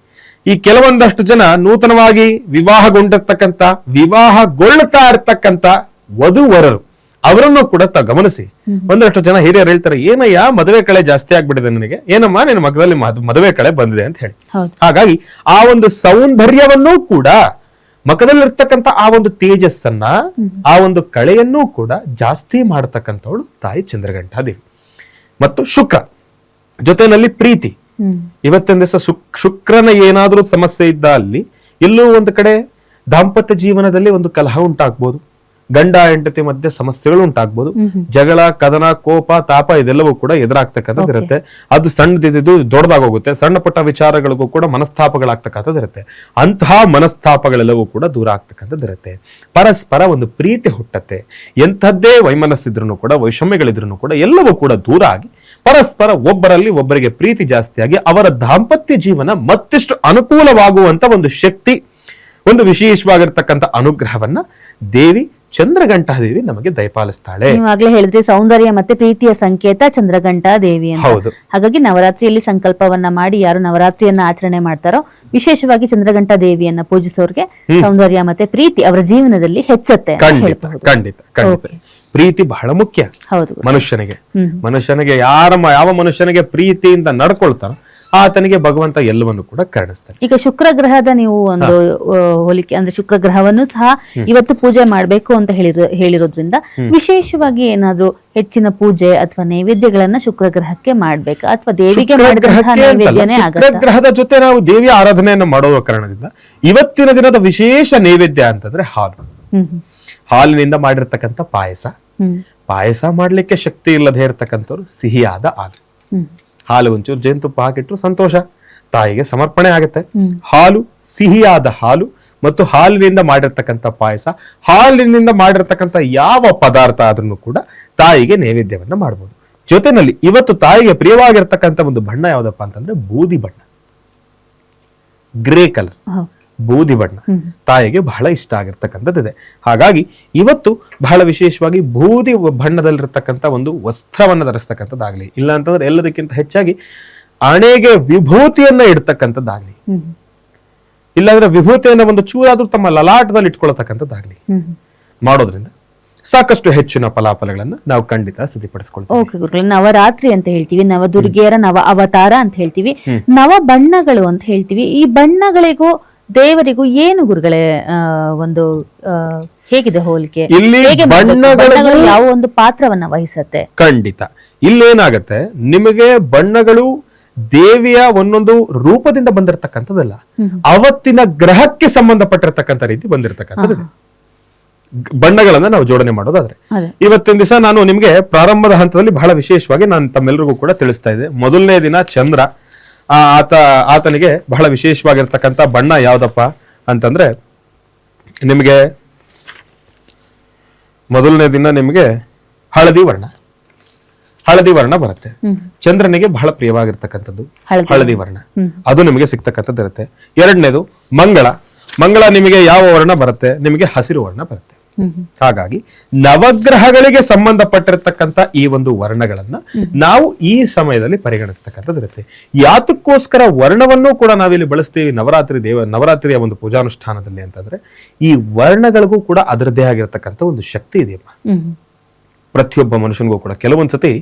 ಈ ಕೆಲವೊಂದಷ್ಟು ಜನ ನೂತನವಾಗಿ ವಿವಾಹಗೊಳ್ಳುತ್ತಾ ಇರ್ತಕ್ಕಂಥ ವಧುವರರು ಅವರನ್ನು ಕೂಡ ಗಮನಿಸಿ. ಒಂದಷ್ಟು ಜನ ಹಿರಿಯರು ಹೇಳ್ತಾರೆ, ಏನಯ್ಯ ಮದುವೆ ಕಳೆ ಜಾಸ್ತಿ ಆಗ್ಬಿಟ್ಟಿದೆ ನನಗೆ, ಏನಮ್ಮ ನಿನ್ನ ಮಗದಲ್ಲಿ ಮದುವೆ ಕಳೆ ಬಂದಿದೆ ಅಂತ ಹೇಳಿ. ಹಾಗಾಗಿ ಆ ಒಂದು ಸೌಂದರ್ಯವನ್ನೂ ಕೂಡ ಮಖದಲ್ಲಿರ್ತಕ್ಕಂಥ ಆ ಒಂದು ತೇಜಸ್ಸನ್ನ, ಆ ಒಂದು ಕಳೆಯನ್ನೂ ಕೂಡ ಜಾಸ್ತಿ ಮಾಡತಕ್ಕಂಥವಳು ತಾಯಿ ಚಂದ್ರಘಂಟಾದೇವಿ. ಮತ್ತು ಶುಕ್ರ ಜೊತೆನಲ್ಲಿ ಪ್ರೀತಿ. ಇವತ್ತಿನ ದಿವಸ ಶುಕ್ರನ ಏನಾದ್ರೂ ಸಮಸ್ಯೆ ಇದ್ದ ಅಲ್ಲಿ ಎಲ್ಲೋ ಒಂದು ಕಡೆ ದಾಂಪತ್ಯ ಜೀವನದಲ್ಲಿ ಒಂದು ಕಲಹ ಉಂಟಾಗ್ಬೋದು, ಗಂಡ ಹೆಂಡತಿ ಮಧ್ಯೆ ಸಮಸ್ಯೆಗಳು ಉಂಟಾಗ್ಬೋದು, ಜಗಳ, ಕದನ, ಕೋಪ, ತಾಪ ಇದೆಲ್ಲವೂ ಕೂಡ ಎದುರಾಗ್ತಕ್ಕಂಥದ್ದು ಇರುತ್ತೆ. ಅದು ಸಣ್ಣದಿದ್ದು ದೊಡ್ಡದಾಗೋಗುತ್ತೆ. ಸಣ್ಣ ಪುಟ್ಟ ವಿಚಾರಗಳಿಗೂ ಕೂಡ ಮನಸ್ತಾಪಗಳಾಗ್ತಕ್ಕಂಥದ್ದು ಇರುತ್ತೆ. ಅಂತಹ ಮನಸ್ತಾಪಗಳೆಲ್ಲವೂ ಕೂಡ ದೂರ ಆಗ್ತಕ್ಕಂಥದ್ದು ಇರುತ್ತೆ. ಪರಸ್ಪರ ಒಂದು ಪ್ರೀತಿ ಹುಟ್ಟತ್ತೆ. ಎಂಥದ್ದೇ ವೈಮನಸ್ಸಿದ್ರು ಕೂಡ, ವೈಷಮ್ಯಗಳಿದ್ರು ಕೂಡ ಎಲ್ಲವೂ ಕೂಡ ದೂರ ಆಗಿ ಪರಸ್ಪರ ಒಬ್ಬರಲ್ಲಿ ಒಬ್ಬರಿಗೆ ಪ್ರೀತಿ ಜಾಸ್ತಿಯಾಗಿ ಅವರ ದಾಂಪತ್ಯ ಜೀವನ ಮತ್ತಿಷ್ಟು ಅನುಕೂಲವಾಗುವಂತ ಒಂದು ಶಕ್ತಿ, ಒಂದು ವಿಶೇಷವಾಗಿರ್ತಕ್ಕಂಥ ಅನುಗ್ರಹವನ್ನ ದೇವಿ ಚಂದ್ರಘಂಟಾ ದೇವಿ ನಮಗೆ ದಯಪಾಲಿಸ್ತಾಳೆ. ನೀವಾಗ್ಲೇ ಹೇಳಿದ್ರಿ ಸೌಂದರ್ಯ ಮತ್ತೆ ಪ್ರೀತಿಯ ಸಂಕೇತ ಚಂದ್ರಘಂಟಾ ದೇವಿ ಅಂತ. ಹೌದು. ಹಾಗಾಗಿ ನವರಾತ್ರಿಯಲ್ಲಿ ಸಂಕಲ್ಪವನ್ನ ಮಾಡಿ ಯಾರು ನವರಾತ್ರಿಯನ್ನ ಆಚರಣೆ ಮಾಡ್ತಾರೋ, ವಿಶೇಷವಾಗಿ ಚಂದ್ರಘಂಟಾ ದೇವಿಯನ್ನ ಪೂಜಿಸೋರ್ಗೆ ಸೌಂದರ್ಯ ಮತ್ತೆ ಪ್ರೀತಿ ಅವರ ಜೀವನದಲ್ಲಿ ಹೆಚ್ಚತ್ತೆ. ಖಂಡಿತ ಖಂಡಿತ ಖಂಡಿತ. ಪ್ರೀತಿ ಬಹಳ ಮುಖ್ಯ ಮನುಷ್ಯನಿಗೆ ಯಾವ ಮನುಷ್ಯನಿಗೆ ಪ್ರೀತಿಯಿಂದ ನಡ್ಕೊಳ್ತಾರೋ ಆತನಿಗೆ ಭಗವಂತ ಎಲ್ಲವನ್ನು ಕೂಡ ಕರುಣಿಸ್ತಾನೆ. ಈಗ ಶುಕ್ರ ಗ್ರಹದ ನೀವು ಒಂದು ಹೋಲಿಕೆ ಅಂದ್ರೆ ಶುಕ್ರ ಗ್ರಹವನ್ನು ಸಹ ಇವತ್ತು ಪೂಜೆ ಮಾಡ್ಬೇಕು ಅಂತ ಹೇಳಿರೋದ್ರಿಂದ ವಿಶೇಷವಾಗಿ ಏನಾದ್ರೂ ಹೆಚ್ಚಿನ ಪೂಜೆ ಅಥವಾ ನೈವೇದ್ಯಗಳನ್ನ ಶುಕ್ರ ಗ್ರಹಕ್ಕೆ ಮಾಡ್ಬೇಕಾ ಅಥವಾ ದೇವಿಗೆ ನೈವೇದ್ಯನೇ ಆಗುತ್ತೆ? ಶುಕ್ರ ಗ್ರಹದ ಜೊತೆ ನಾವು ದೇವಿಯ ಆರಾಧನೆಯನ್ನು ಮಾಡುವ ಕಾರಣದಿಂದ ಇವತ್ತಿನ ದಿನದ ವಿಶೇಷ ನೈವೇದ್ಯ ಅಂತಂದ್ರೆ ಹಾಲು. ಹಾಲಿನಿಂದ ಮಾಡಿರ್ತಕ್ಕಂಥ ಪಾಯಸ ಮಾಡ್ಲಿಕ್ಕೆ ಶಕ್ತಿ ಇಲ್ಲದೆ ಇರತಕ್ಕಂಥವ್ರು ಸಿಹಿಯಾದ ಹಾಲು ಒಂಚೂರು ಜೇನುತುಪ್ಪ ಹಾಕಿಟ್ರು ಸಂತೋಷ, ತಾಯಿಗೆ ಸಮರ್ಪಣೆ ಆಗುತ್ತೆ. ಹಾಲು, ಸಿಹಿಯಾದ ಹಾಲು ಮತ್ತು ಹಾಲಿನಿಂದ ಮಾಡಿರ್ತಕ್ಕಂಥ ಪಾಯಸ, ಹಾಲಿನಿಂದ ಮಾಡಿರ್ತಕ್ಕಂಥ ಯಾವ ಪದಾರ್ಥ ಆದ್ರೂ ಕೂಡ ತಾಯಿಗೆ ನೈವೇದ್ಯವನ್ನ ಮಾಡಬಹುದು. ಜೊತೆನಲ್ಲಿ ಇವತ್ತು ತಾಯಿಗೆ ಪ್ರಿಯವಾಗಿರ್ತಕ್ಕಂಥ ಒಂದು ಬಣ್ಣ ಯಾವ್ದಪ್ಪ ಅಂತಂದ್ರೆ ಬೂದಿ ಬಣ್ಣ, ಗ್ರೇ ಕಲರ್, ಬೂದಿ ಬಣ್ಣ ತಾಯಿಗೆ ಬಹಳ ಇಷ್ಟ ಆಗಿರ್ತಕ್ಕಂಥದ್ದಿದೆ. ಹಾಗಾಗಿ ಇವತ್ತು ಬಹಳ ವಿಶೇಷವಾಗಿ ಬೂದಿ ಬಣ್ಣದಲ್ಲಿರ್ತಕ್ಕಂಥ ಒಂದು ವಸ್ತ್ರವನ್ನ ಧರಿಸ್ತಕ್ಕಂಥದ್ದಾಗ್ಲಿ, ಇಲ್ಲ ಅಂತಂದ್ರೆ ಎಲ್ಲದಕ್ಕಿಂತ ಹೆಚ್ಚಾಗಿ ಹಣೆಗೆ ವಿಭೂತಿಯನ್ನ ಇಡ್ತಕ್ಕಂಥದ್ದಾಗ್ಲಿ, ಇಲ್ಲಾಂದ್ರೆ ವಿಭೂತಿಯನ್ನ ಒಂದು ಚೂರಾದ್ರೂ ತಮ್ಮ ಲಲಾಟದಲ್ಲಿ ಇಟ್ಕೊಳ್ತಕ್ಕಂಥದ್ದಾಗ್ಲಿ ಮಾಡೋದ್ರಿಂದ ಸಾಕಷ್ಟು ಹೆಚ್ಚಿನ ಫಲಾಫಲಗಳನ್ನ ನಾವು ಖಂಡಿತ ಸಿದ್ಧಪಡಿಸ್ಕೊಳ್ತೀವಿ. ಓಕೆ ಗುರುಗಳೇ, ನವರಾತ್ರಿ ಅಂತ ಹೇಳ್ತೀವಿ, ನವದುರ್ಗೆಯರ ನವ ಅವತಾರ ಅಂತ ಹೇಳ್ತೀವಿ, ನವ ಬಣ್ಣಗಳು ಅಂತ ಹೇಳ್ತೀವಿ. ಈ ಬಣ್ಣಗಳಿಗೂ ದೇವರಿಗೂ ಏನು ಗುರುಗಳೇ ಒಂದು ಹೇಗಿದೆ ಹೋಲಿಕೆ? ಇಲ್ಲಿ ಬಣ್ಣಗಳು ಯಾವ ಒಂದು ಪಾತ್ರವನ್ನ ವಹಿಸತ್ತೆ? ಖಂಡಿತ ಇಲ್ಲೇನಾಗತ್ತೆ, ನಿಮಗೆ ಬಣ್ಣಗಳು ದೇವಿಯ ಒಂದೊಂದು ರೂಪದಿಂದ ಬಂದಿರತಕ್ಕಂಥದ್ದಲ್ಲ, ಅವತ್ತಿನ ಗ್ರಹಕ್ಕೆ ಸಂಬಂಧಪಟ್ಟಿರ್ತಕ್ಕಂಥ ರೀತಿ ಬಂದಿರತಕ್ಕಂಥದ್ದು ಬಣ್ಣಗಳನ್ನ ನಾವು ಜೋಡಣೆ ಮಾಡೋದಾದ್ರೆ. ಇವತ್ತಿನ ದಿವಸ ನಾನು ನಿಮ್ಗೆ ಪ್ರಾರಂಭದ ಹಂತದಲ್ಲಿ ಬಹಳ ವಿಶೇಷವಾಗಿ ನಾನು ತಮ್ಮೆಲ್ಲರಿಗೂ ಕೂಡ ತಿಳಿಸ್ತಾ ಇದ್ದೆ. ಮೊದಲನೇ ದಿನ ಚಂದ್ರ, ಆತನಿಗೆ ಬಹಳ ವಿಶೇಷವಾಗಿರ್ತಕ್ಕಂಥ ಬಣ್ಣ ಯಾವ್ದಪ್ಪ ಅಂತಂದ್ರೆ ನಿಮಗೆ ಮೊದಲನೇ ದಿನ ನಿಮಗೆ ಹಳದಿ ವರ್ಣ ಬರುತ್ತೆ. ಚಂದ್ರನಿಗೆ ಬಹಳ ಪ್ರಿಯವಾಗಿರ್ತಕ್ಕಂಥದ್ದು ಹಳದಿ ವರ್ಣ, ಅದು ನಿಮಗೆ ಸಿಗ್ತಕ್ಕಂಥದ್ದು ಇರುತ್ತೆ. ಎರಡನೇದು ಮಂಗಳ ನಿಮಗೆ ಯಾವ ವರ್ಣ ಬರುತ್ತೆ? ನಿಮಗೆ ಹಸಿರು ವರ್ಣ ಬರುತ್ತೆ. ಹಾಗಾಗಿ ನವಗ್ರಹಗಳಿಗೆ ಸಂಬಂಧಪಟ್ಟಿರ್ತಕ್ಕಂಥ ಈ ಒಂದು ವರ್ಣಗಳನ್ನ ನಾವು ಈ ಸಮಯದಲ್ಲಿ ಪರಿಗಣಿಸ್ತಕ್ಕಂಥದ್ದು ಇರುತ್ತೆ. ಯಾತಕ್ಕೋಸ್ಕರ ವರ್ಣವನ್ನು ಕೂಡ ನಾವಿಲ್ಲಿ ಬಳಸ್ತೀವಿ ನವರಾತ್ರಿಯ ಒಂದು ಪೂಜಾನುಷ್ಠಾನದಲ್ಲಿ ಅಂತಂದ್ರೆ ಈ ವರ್ಣಗಳಿಗೂ ಕೂಡ ಅದರದ್ದೇ ಆಗಿರತಕ್ಕಂಥ ಒಂದು ಶಕ್ತಿ ಇದೆಯಪ್ಪ. ಪ್ರತಿಯೊಬ್ಬ ಮನುಷ್ಯನಿಗೂ ಕೂಡ ಕೆಲವೊಂದ್ಸತಿ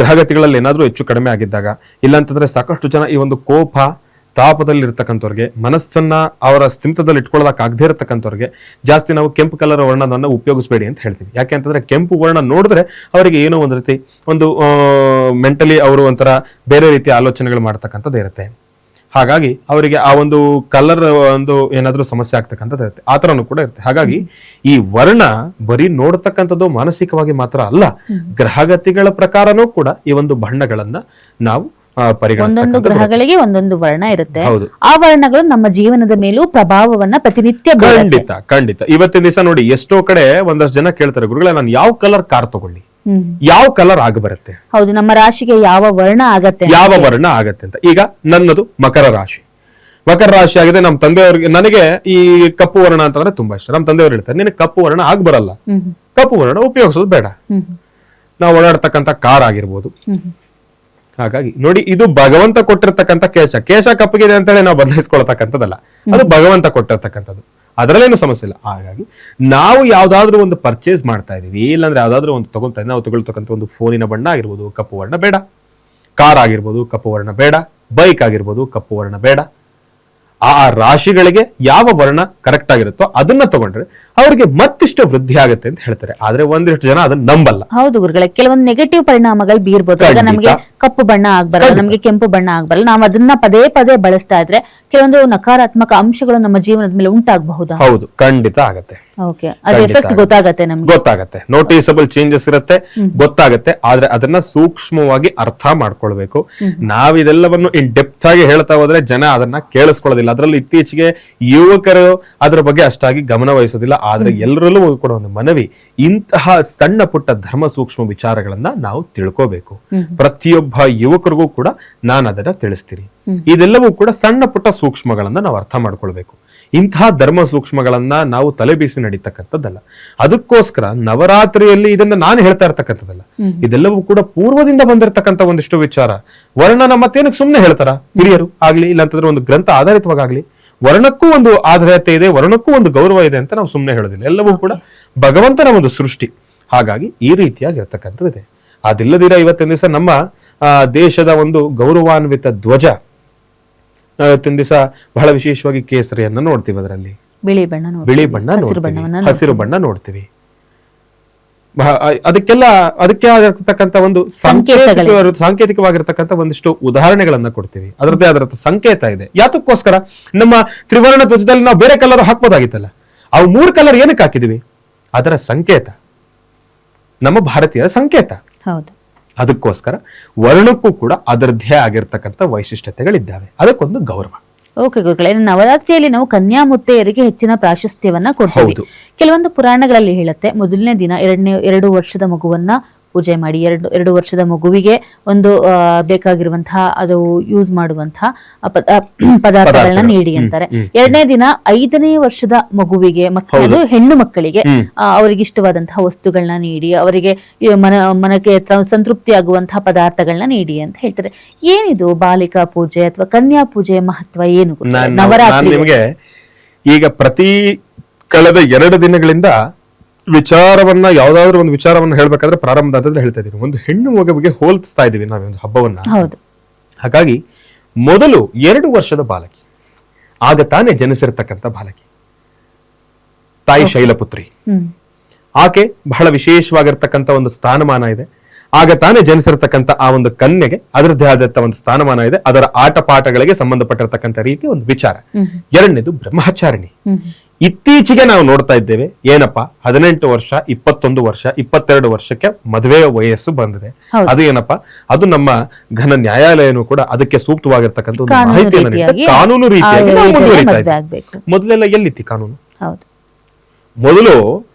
ಗ್ರಹಗತಿಗಳಲ್ಲಿ ಏನಾದ್ರೂ ಹೆಚ್ಚು ಕಡಿಮೆ ಆಗಿದ್ದಾಗ, ಇಲ್ಲಾಂತಂದ್ರೆ ಸಾಕಷ್ಟು ಜನ ಈ ಒಂದು ಕೋಪ ತಾಪದಲ್ಲಿ ಇರ್ತಕ್ಕಂಥವ್ರಿಗೆ, ಮನಸ್ಸನ್ನ ಅವರ ಸ್ಥಿಮಿತದಲ್ಲಿ ಇಟ್ಕೊಳ್ಳೋದಕ್ಕಾಗದೇ ಇರತಕ್ಕಂಥವ್ರಿಗೆ ಜಾಸ್ತಿ ನಾವು ಕೆಂಪು ಕಲರ್ ವರ್ಣವನ್ನು ಉಪಯೋಗಿಸಬೇಡಿ ಅಂತ ಹೇಳ್ತೀವಿ. ಯಾಕೆ ಅಂತಂದ್ರೆ ಕೆಂಪು ವರ್ಣ ನೋಡಿದ್ರೆ ಅವರಿಗೆ ಏನೋ ಒಂದು ರೀತಿ ಒಂದು ಮೆಂಟಲಿ ಅವರು ಒಂಥರ ಬೇರೆ ರೀತಿಯ ಆಲೋಚನೆಗಳು ಮಾಡ್ತಕ್ಕಂಥದ್ದು ಇರುತ್ತೆ. ಹಾಗಾಗಿ ಅವರಿಗೆ ಆ ಒಂದು ಕಲರ್ ಒಂದು ಏನಾದ್ರೂ ಸಮಸ್ಯೆ ಆಗ್ತಕ್ಕಂಥದ್ದು ಇರುತ್ತೆ, ಆ ತರನು ಕೂಡ ಇರುತ್ತೆ. ಹಾಗಾಗಿ ಈ ವರ್ಣ ಬರೀ ನೋಡ್ತಕ್ಕಂಥದ್ದು ಮಾನಸಿಕವಾಗಿ ಮಾತ್ರ ಅಲ್ಲ, ಗ್ರಹಗತಿಗಳ ಪ್ರಕಾರನೂ ಕೂಡ ಈ ಒಂದು ಬಣ್ಣಗಳನ್ನ ನಾವು ಒಂದೊಂದು ಗ್ರಹಗಳಿಗೆ ಒಂದೊಂದು ವರ್ಣ ಇರುತ್ತೆ. ಆ ವರ್ಣಗಳು ನಮ್ಮ ಜೀವನದ ಮೇಲೂ ಪ್ರಭಾವವನ್ನ ಪ್ರತಿನಿತ್ಯ ಖಂಡಿತ. ಇವತ್ತಿನ ದಿವಸ ನೋಡಿ ಎಷ್ಟೋ ಕಡೆ ಒಂದಷ್ಟು ಜನ ಕೇಳ್ತಾರೆ, ಗುರುಗಳೇ ನಾನು ಯಾವ ಕಲರ್ ಕಾರ್ ತಗೊಳ್ಳಿ, ಯಾವ ಕಲರ್ ಆಗ ಬರುತ್ತೆ? ಹೌದು, ನಮ್ಮ ರಾಶಿಗೆ ಯಾವ ವರ್ಣ ಆಗತ್ತೆ ಅಂತ. ಈಗ ನನ್ನದು ಮಕರ ರಾಶಿ ಆಗಿದೆ. ನಮ್ಮ ತಂದೆಯವ್ರಿಗೆ, ನನಗೆ ಈ ಕಪ್ಪು ವರ್ಣ ಅಂತಂದ್ರೆ ತುಂಬಾ ಇಷ್ಟ. ನಮ್ಮ ತಂದೆಯವ್ರು ಹೇಳ್ತಾರೆ, ನಿನಗೆ ಕಪ್ಪು ವರ್ಣ ಆಗ ಬರಲ್ಲ, ಕಪ್ಪು ವರ್ಣ ಉಪಯೋಗಿಸೋದು ಬೇಡ. ನಾವು ಓಡಾಡ್ತಕ್ಕಂಥ ಕಾರ್ ಆಗಿರ್ಬೋದು. ಹಾಗಾಗಿ ನೋಡಿ, ಇದು ಭಗವಂತ ಕೊಟ್ಟಿರ್ತಕ್ಕಂಥ ಕೇಶ ಕಪ್ಪಗಿದೆ ಅಂತೇಳಿ ನಾವು ಬದಲಾಯಿಸ್ಕೊಳ್ತಕ್ಕಂಥದ್ದಲ್ಲ, ಅದು ಭಗವಂತ ಕೊಟ್ಟಿರ್ತಕ್ಕಂಥದ್ದು, ಅದರಲ್ಲೇನು ಸಮಸ್ಯೆ ಇಲ್ಲ. ಹಾಗಾಗಿ ನಾವು ಯಾವ್ದಾದ್ರು ಒಂದು ಪರ್ಚೇಸ್ ಮಾಡ್ತಾ ಇದೀವಿ, ಇಲ್ಲಾಂದ್ರೆ ಯಾವ್ದಾದ್ರು ಒಂದು ತಗೊಳ್ತಾ ಇದ್ದೀವಿ, ನಾವು ತಗೊಳ್ತಕ್ಕಂಥ ಒಂದು ಫೋನಿನ ಬಣ್ಣ ಆಗಿರ್ಬೋದು ಕಪ್ಪು ವರ್ಣ ಬೇಡ, ಕಾರ್ ಆಗಿರ್ಬೋದು ಕಪ್ಪು ವರ್ಣ ಬೇಡ, ಬೈಕ್ ಆಗಿರ್ಬೋದು ಕಪ್ಪು ವರ್ಣ ಬೇಡ. ಆ ರಾಶಿಗಳಿಗೆ ಯಾವ ವರ್ಣ ಕರೆಕ್ಟ್ ಆಗಿರುತ್ತೋ ಅದನ್ನ ತಗೊಂಡ್ರೆ ಅವ್ರಿಗೆ ಮತ್ತಿಷ್ಟು ವೃದ್ಧಿ ಆಗುತ್ತೆ ಅಂತ ಹೇಳ್ತಾರೆ. ಆದ್ರೆ ಒಂದಿಷ್ಟು ಜನ ಅದನ್ನ ನಂಬಲ್ಲ. ಹೌದು ಗುರುಗಳೇ, ಕೆಲವೊಂದು ನೆಗೆಟಿವ್ ಪರಿಣಾಮಗಳು ಬೀರ್ಬೋದು. ಈಗ ನಮಗೆ ಕಪ್ಪು ಬಣ್ಣ ಆಗ್ಬರಲ್ಲ, ನಮಗೆ ಕೆಂಪು ಬಣ್ಣ ಆಗ್ಬರಲ್ಲ, ನಾವು ಅದನ್ನ ಪದೇ ಪದೇ ಬಳಸ್ತಾ ಇದ್ರೆ ಕೆಲವೊಂದು ನಕಾರಾತ್ಮಕ ಅಂಶಗಳು ನಮ್ಮ ಜೀವನದ ಮೇಲೆ ಉಂಟಾಗಬಹುದಾ? ಹೌದು, ಖಂಡಿತ ಆಗತ್ತೆ. ಓಕೆ, ಅದ್ರ ಎಫೆಕ್ಟ್ ಗೊತ್ತಾಗತ್ತೆ ನಮ್ಗೆ. ಗೊತ್ತಾಗತ್ತೆ, ನೋಟಿಸಬಲ್ ಚೇಂಜಸ್ ಇರುತ್ತೆ, ಗೊತ್ತಾಗತ್ತೆ. ಆದ್ರೆ ಅದನ್ನ ಸೂಕ್ಷ್ಮವಾಗಿ ಅರ್ಥ ಮಾಡ್ಕೊಳ್ಬೇಕು. ನಾವಿದೆಲ್ಲವನ್ನು ಇನ್ ಡೆಪ್ತ್ ಆಗಿ ಹೇಳ್ತಾ ಹೋದ್ರೆ ಜನ ಅದನ್ನ ಕೇಳಿಸ್ಕೊಳ್ಳೋದಿಲ್ಲ. ಅದರಲ್ಲೂ ಇತ್ತೀಚೆಗೆ ಯುವಕರು ಅದರ ಬಗ್ಗೆ ಅಷ್ಟಾಗಿ ಗಮನ ವಹಿಸೋದಿಲ್ಲ. ಆದ್ರೆ ಎಲ್ಲರಲ್ಲೂ ಕೂಡ ಒಂದು ಮನವಿ, ಇಂತಹ ಸಣ್ಣ ಪುಟ್ಟ ಧರ್ಮ ಸೂಕ್ಷ್ಮ ವಿಚಾರಗಳನ್ನ ನಾವು ತಿಳ್ಕೋಬೇಕು. ಪ್ರತಿಯೊಬ್ಬ ಯುವಕರಿಗೂ ಕೂಡ ನಾನು ಅದನ್ನ ತಿಳಿಸ್ತೀನಿ. ಇದೆಲ್ಲವೂ ಕೂಡ ಸಣ್ಣ ಪುಟ್ಟ ಸೂಕ್ಷ್ಮಗಳನ್ನ ನಾವು ಅರ್ಥ ಮಾಡ್ಕೊಳ್ಬೇಕು. ಇಂತಹ ಧರ್ಮ ಸೂಕ್ಷ್ಮಗಳನ್ನ ನಾವು ತಲೆ ಬೀಸಿ ನಡೀತಕ್ಕಂಥದ್ದಲ್ಲ. ಅದಕ್ಕೋಸ್ಕರ ನವರಾತ್ರಿಯಲ್ಲಿ ಇದನ್ನ ನಾನು ಹೇಳ್ತಾ ಇರ್ತಕ್ಕಂಥದ್ದಲ್ಲ, ಇದೆಲ್ಲವೂ ಕೂಡ ಪೂರ್ವದಿಂದ ಬಂದಿರತಕ್ಕಂಥ ಒಂದಿಷ್ಟು ವಿಚಾರ. ವರ್ಣನ ಮತ್ತೇನಕ್ಕೆ ಸುಮ್ಮನೆ ಹೇಳ್ತಾರ ಹಿರಿಯರು ಆಗ್ಲಿ, ಇಲ್ಲಾಂತಂದ್ರೆ ಒಂದು ಗ್ರಂಥ ಆಧಾರಿತವಾಗಲಿ, ವರ್ಣಕ್ಕೂ ಒಂದು ಆಧಾರತೆ ಇದೆ, ವರ್ಣಕ್ಕೂ ಒಂದು ಗೌರವ ಇದೆ ಅಂತ ನಾವು ಸುಮ್ಮನೆ ಹೇಳೋದಿಲ್ಲ. ಎಲ್ಲವೂ ಕೂಡ ಭಗವಂತನ ಒಂದು ಸೃಷ್ಟಿ. ಹಾಗಾಗಿ ಈ ರೀತಿಯಾಗಿರ್ತಕ್ಕಂಥದ್ದಿದೆ. ಅದಿಲ್ಲದಿರ ಇವತ್ತಿನ ದಿವಸ ನಮ್ಮ ದೇಶದ ಒಂದು ಗೌರವಾನ್ವಿತ ಧ್ವಜ, ಇವತ್ತಿನ ದಿವಸ ಬಹಳ ವಿಶೇಷವಾಗಿ ಕೇಸರಿಯನ್ನ ನೋಡ್ತೀವಿ, ಅದರಲ್ಲಿ ಬಿಳಿ ಬಣ್ಣ ನೋಡ್ತೀವಿ, ಹಸಿರು ಬಣ್ಣ ನೋಡ್ತೀವಿ. ಅದಕ್ಕೆ ಆಗಿರ್ತಕ್ಕಂಥ ಒಂದು ಸಾಂಕೇತಿಕವಾಗಿರ್ತಕ್ಕಂಥ ಒಂದಿಷ್ಟು ಉದಾಹರಣೆಗಳನ್ನ ಕೊಡ್ತೀವಿ. ಅದರದ್ದೇ ಅದರ ಸಂಕೇತ ಇದೆ. ಯಾತಕ್ಕೋಸ್ಕರ ನಮ್ಮ ತ್ರಿವರ್ಣ ಧ್ವಜದಲ್ಲಿ ನಾವು ಬೇರೆ ಕಲರ್ ಹಾಕ್ಬೋದಾಗಿತ್ತಲ್ಲ, ಅವು 3 ಕಲರ್ ಏನಕ್ಕೆ ಹಾಕಿದೀವಿ? ಅದರ ಸಂಕೇತ, ನಮ್ಮ ಭಾರತೀಯರ ಸಂಕೇತ. ಹೌದು, ಅದಕ್ಕೋಸ್ಕರ ವರ್ಣಕ್ಕೂ ಕೂಡ ಅದರದ್ದೇ ಆಗಿರ್ತಕ್ಕಂಥ ವೈಶಿಷ್ಟ್ಯತೆಗಳಿದ್ದಾವೆ. ಅದಕ್ಕೊಂದು ಗೌರವ. ಓಕೆ ಗುರುಗಳೇ, ನವರಾತ್ರಿಯಲ್ಲಿ ನಾವು ಕನ್ಯಾ ಮುತ್ತೆಯರಿಗೆ ಹೆಚ್ಚಿನ ಪ್ರಾಶಸ್ತ್ಯವನ್ನ ಕೊಡ್ತೀವಿ. ಕೆಲವೊಂದು ಪುರಾಣಗಳಲ್ಲಿ ಹೇಳುತ್ತೆ, ಮೊದಲನೇ ದಿನ 2 ವರ್ಷದ ಮಗುವನ್ನ ಪೂಜೆ ಮಾಡಿ, 2 ವರ್ಷದ ಮಗುವಿಗೆ ಒಂದು ಬೇಕಾಗಿರುವಂತಹ ಅದು ಯೂಸ್ ಮಾಡುವಂತಹ ಪದಾರ್ಥಗಳನ್ನ ನೀಡಿ ಅಂತಾರೆ. 2ನೇ ದಿನ 5ನೇ ವರ್ಷದ ಮಗುವಿಗೆ, ಮಕ್ಕಳು ಹೆಣ್ಣು ಮಕ್ಕಳಿಗೆ ಅವರಿಗೆ ಇಷ್ಟವಾದಂತಹ ವಸ್ತುಗಳನ್ನ ನೀಡಿ, ಅವರಿಗೆ ಮನಕ್ಕೆ ಸಂತೃಪ್ತಿ ಆಗುವಂತಹ ಪದಾರ್ಥಗಳನ್ನ ನೀಡಿ ಅಂತ ಹೇಳ್ತಾರೆ. ಏನಿದು ಬಾಲಿಕಾ ಪೂಜೆ ಅಥವಾ ಕನ್ಯಾ ಪೂಜೆಯ ಮಹತ್ವ ಏನು ನವರಾತ್ರಿ? ನಿಮಗೆ ಈಗ ಪ್ರತಿ ಕಳೆದ 2 ದಿನಗಳಿಂದ ವಿಚಾರವನ್ನ, ಯಾವ್ದಾದ್ರು ಒಂದು ವಿಚಾರವನ್ನ ಹೇಳ್ಬೇಕಾದ್ರೆ ಪ್ರಾರಂಭ ಅಂತ ಹೇಳ್ತಾ ಇದೀವಿ. ಒಂದು ಹೆಣ್ಣು ಮಗುವಿಗೆ ಹೋಲಿಸ್ತಾ ಇದೀವಿ ನಾವು ಒಂದು ಹಬ್ಬವನ್ನ. ಹಾಗಾಗಿ ಮೊದಲು 2 ವರ್ಷದ ಬಾಲಕಿ, ಆಗ ತಾನೇ ಜನಿಸಿರ್ತಕ್ಕಂಥ ಬಾಲಕಿ, ತಾಯಿ ಶೈಲಪುತ್ರಿ, ಆಕೆ ಬಹಳ ವಿಶೇಷವಾಗಿರ್ತಕ್ಕಂಥ ಒಂದು ಸ್ಥಾನಮಾನ ಇದೆ. ಆಗ ತಾನೇ ಜನಿಸಿರ್ತಕ್ಕಂಥ ಆ ಒಂದು ಕನ್ಯೆಗೆ ಅದರದ್ದೇ ಆದಂತ ಒಂದು ಸ್ಥಾನಮಾನ ಇದೆ. ಅದರ ಆಟ ಪಾಠಗಳಿಗೆ ಸಂಬಂಧಪಟ್ಟಿರ್ತಕ್ಕಂಥ ರೀತಿ ಒಂದು ವಿಚಾರ. 2ನೇದು ಬ್ರಹ್ಮಚಾರಿಣಿ. ಇತ್ತೀಚೆಗೆ ನಾವು ನೋಡ್ತಾ ಇದ್ದೇವೆ, ಏನಪ್ಪಾ 18 ವರ್ಷ, 21 ವರ್ಷ, 22 ವರ್ಷಕ್ಕೆ ಮದುವೆಯ ವಯಸ್ಸು ಬಂದಿದೆ. ಅದು ಏನಪ್ಪಾ, ಅದು ನಮ್ಮ ಘನ ನ್ಯಾಯಾಲಯನೂ ಕೂಡ ಅದಕ್ಕೆ ಸೂಕ್ತವಾಗಿರ್ತಕ್ಕಂಥ ಒಂದು ಮಾಹಿತಿಯನ್ನು ಕಾನೂನು ರೀತಿಯಾಗಿ ನಾವು ಮುಂದುವರಿತಾ ಇದ್ದೇವೆ. ಮೊದಲೆಲ್ಲ ಎಲ್ಲಿತ್ತು ಕಾನೂನು? ಮೊದಲು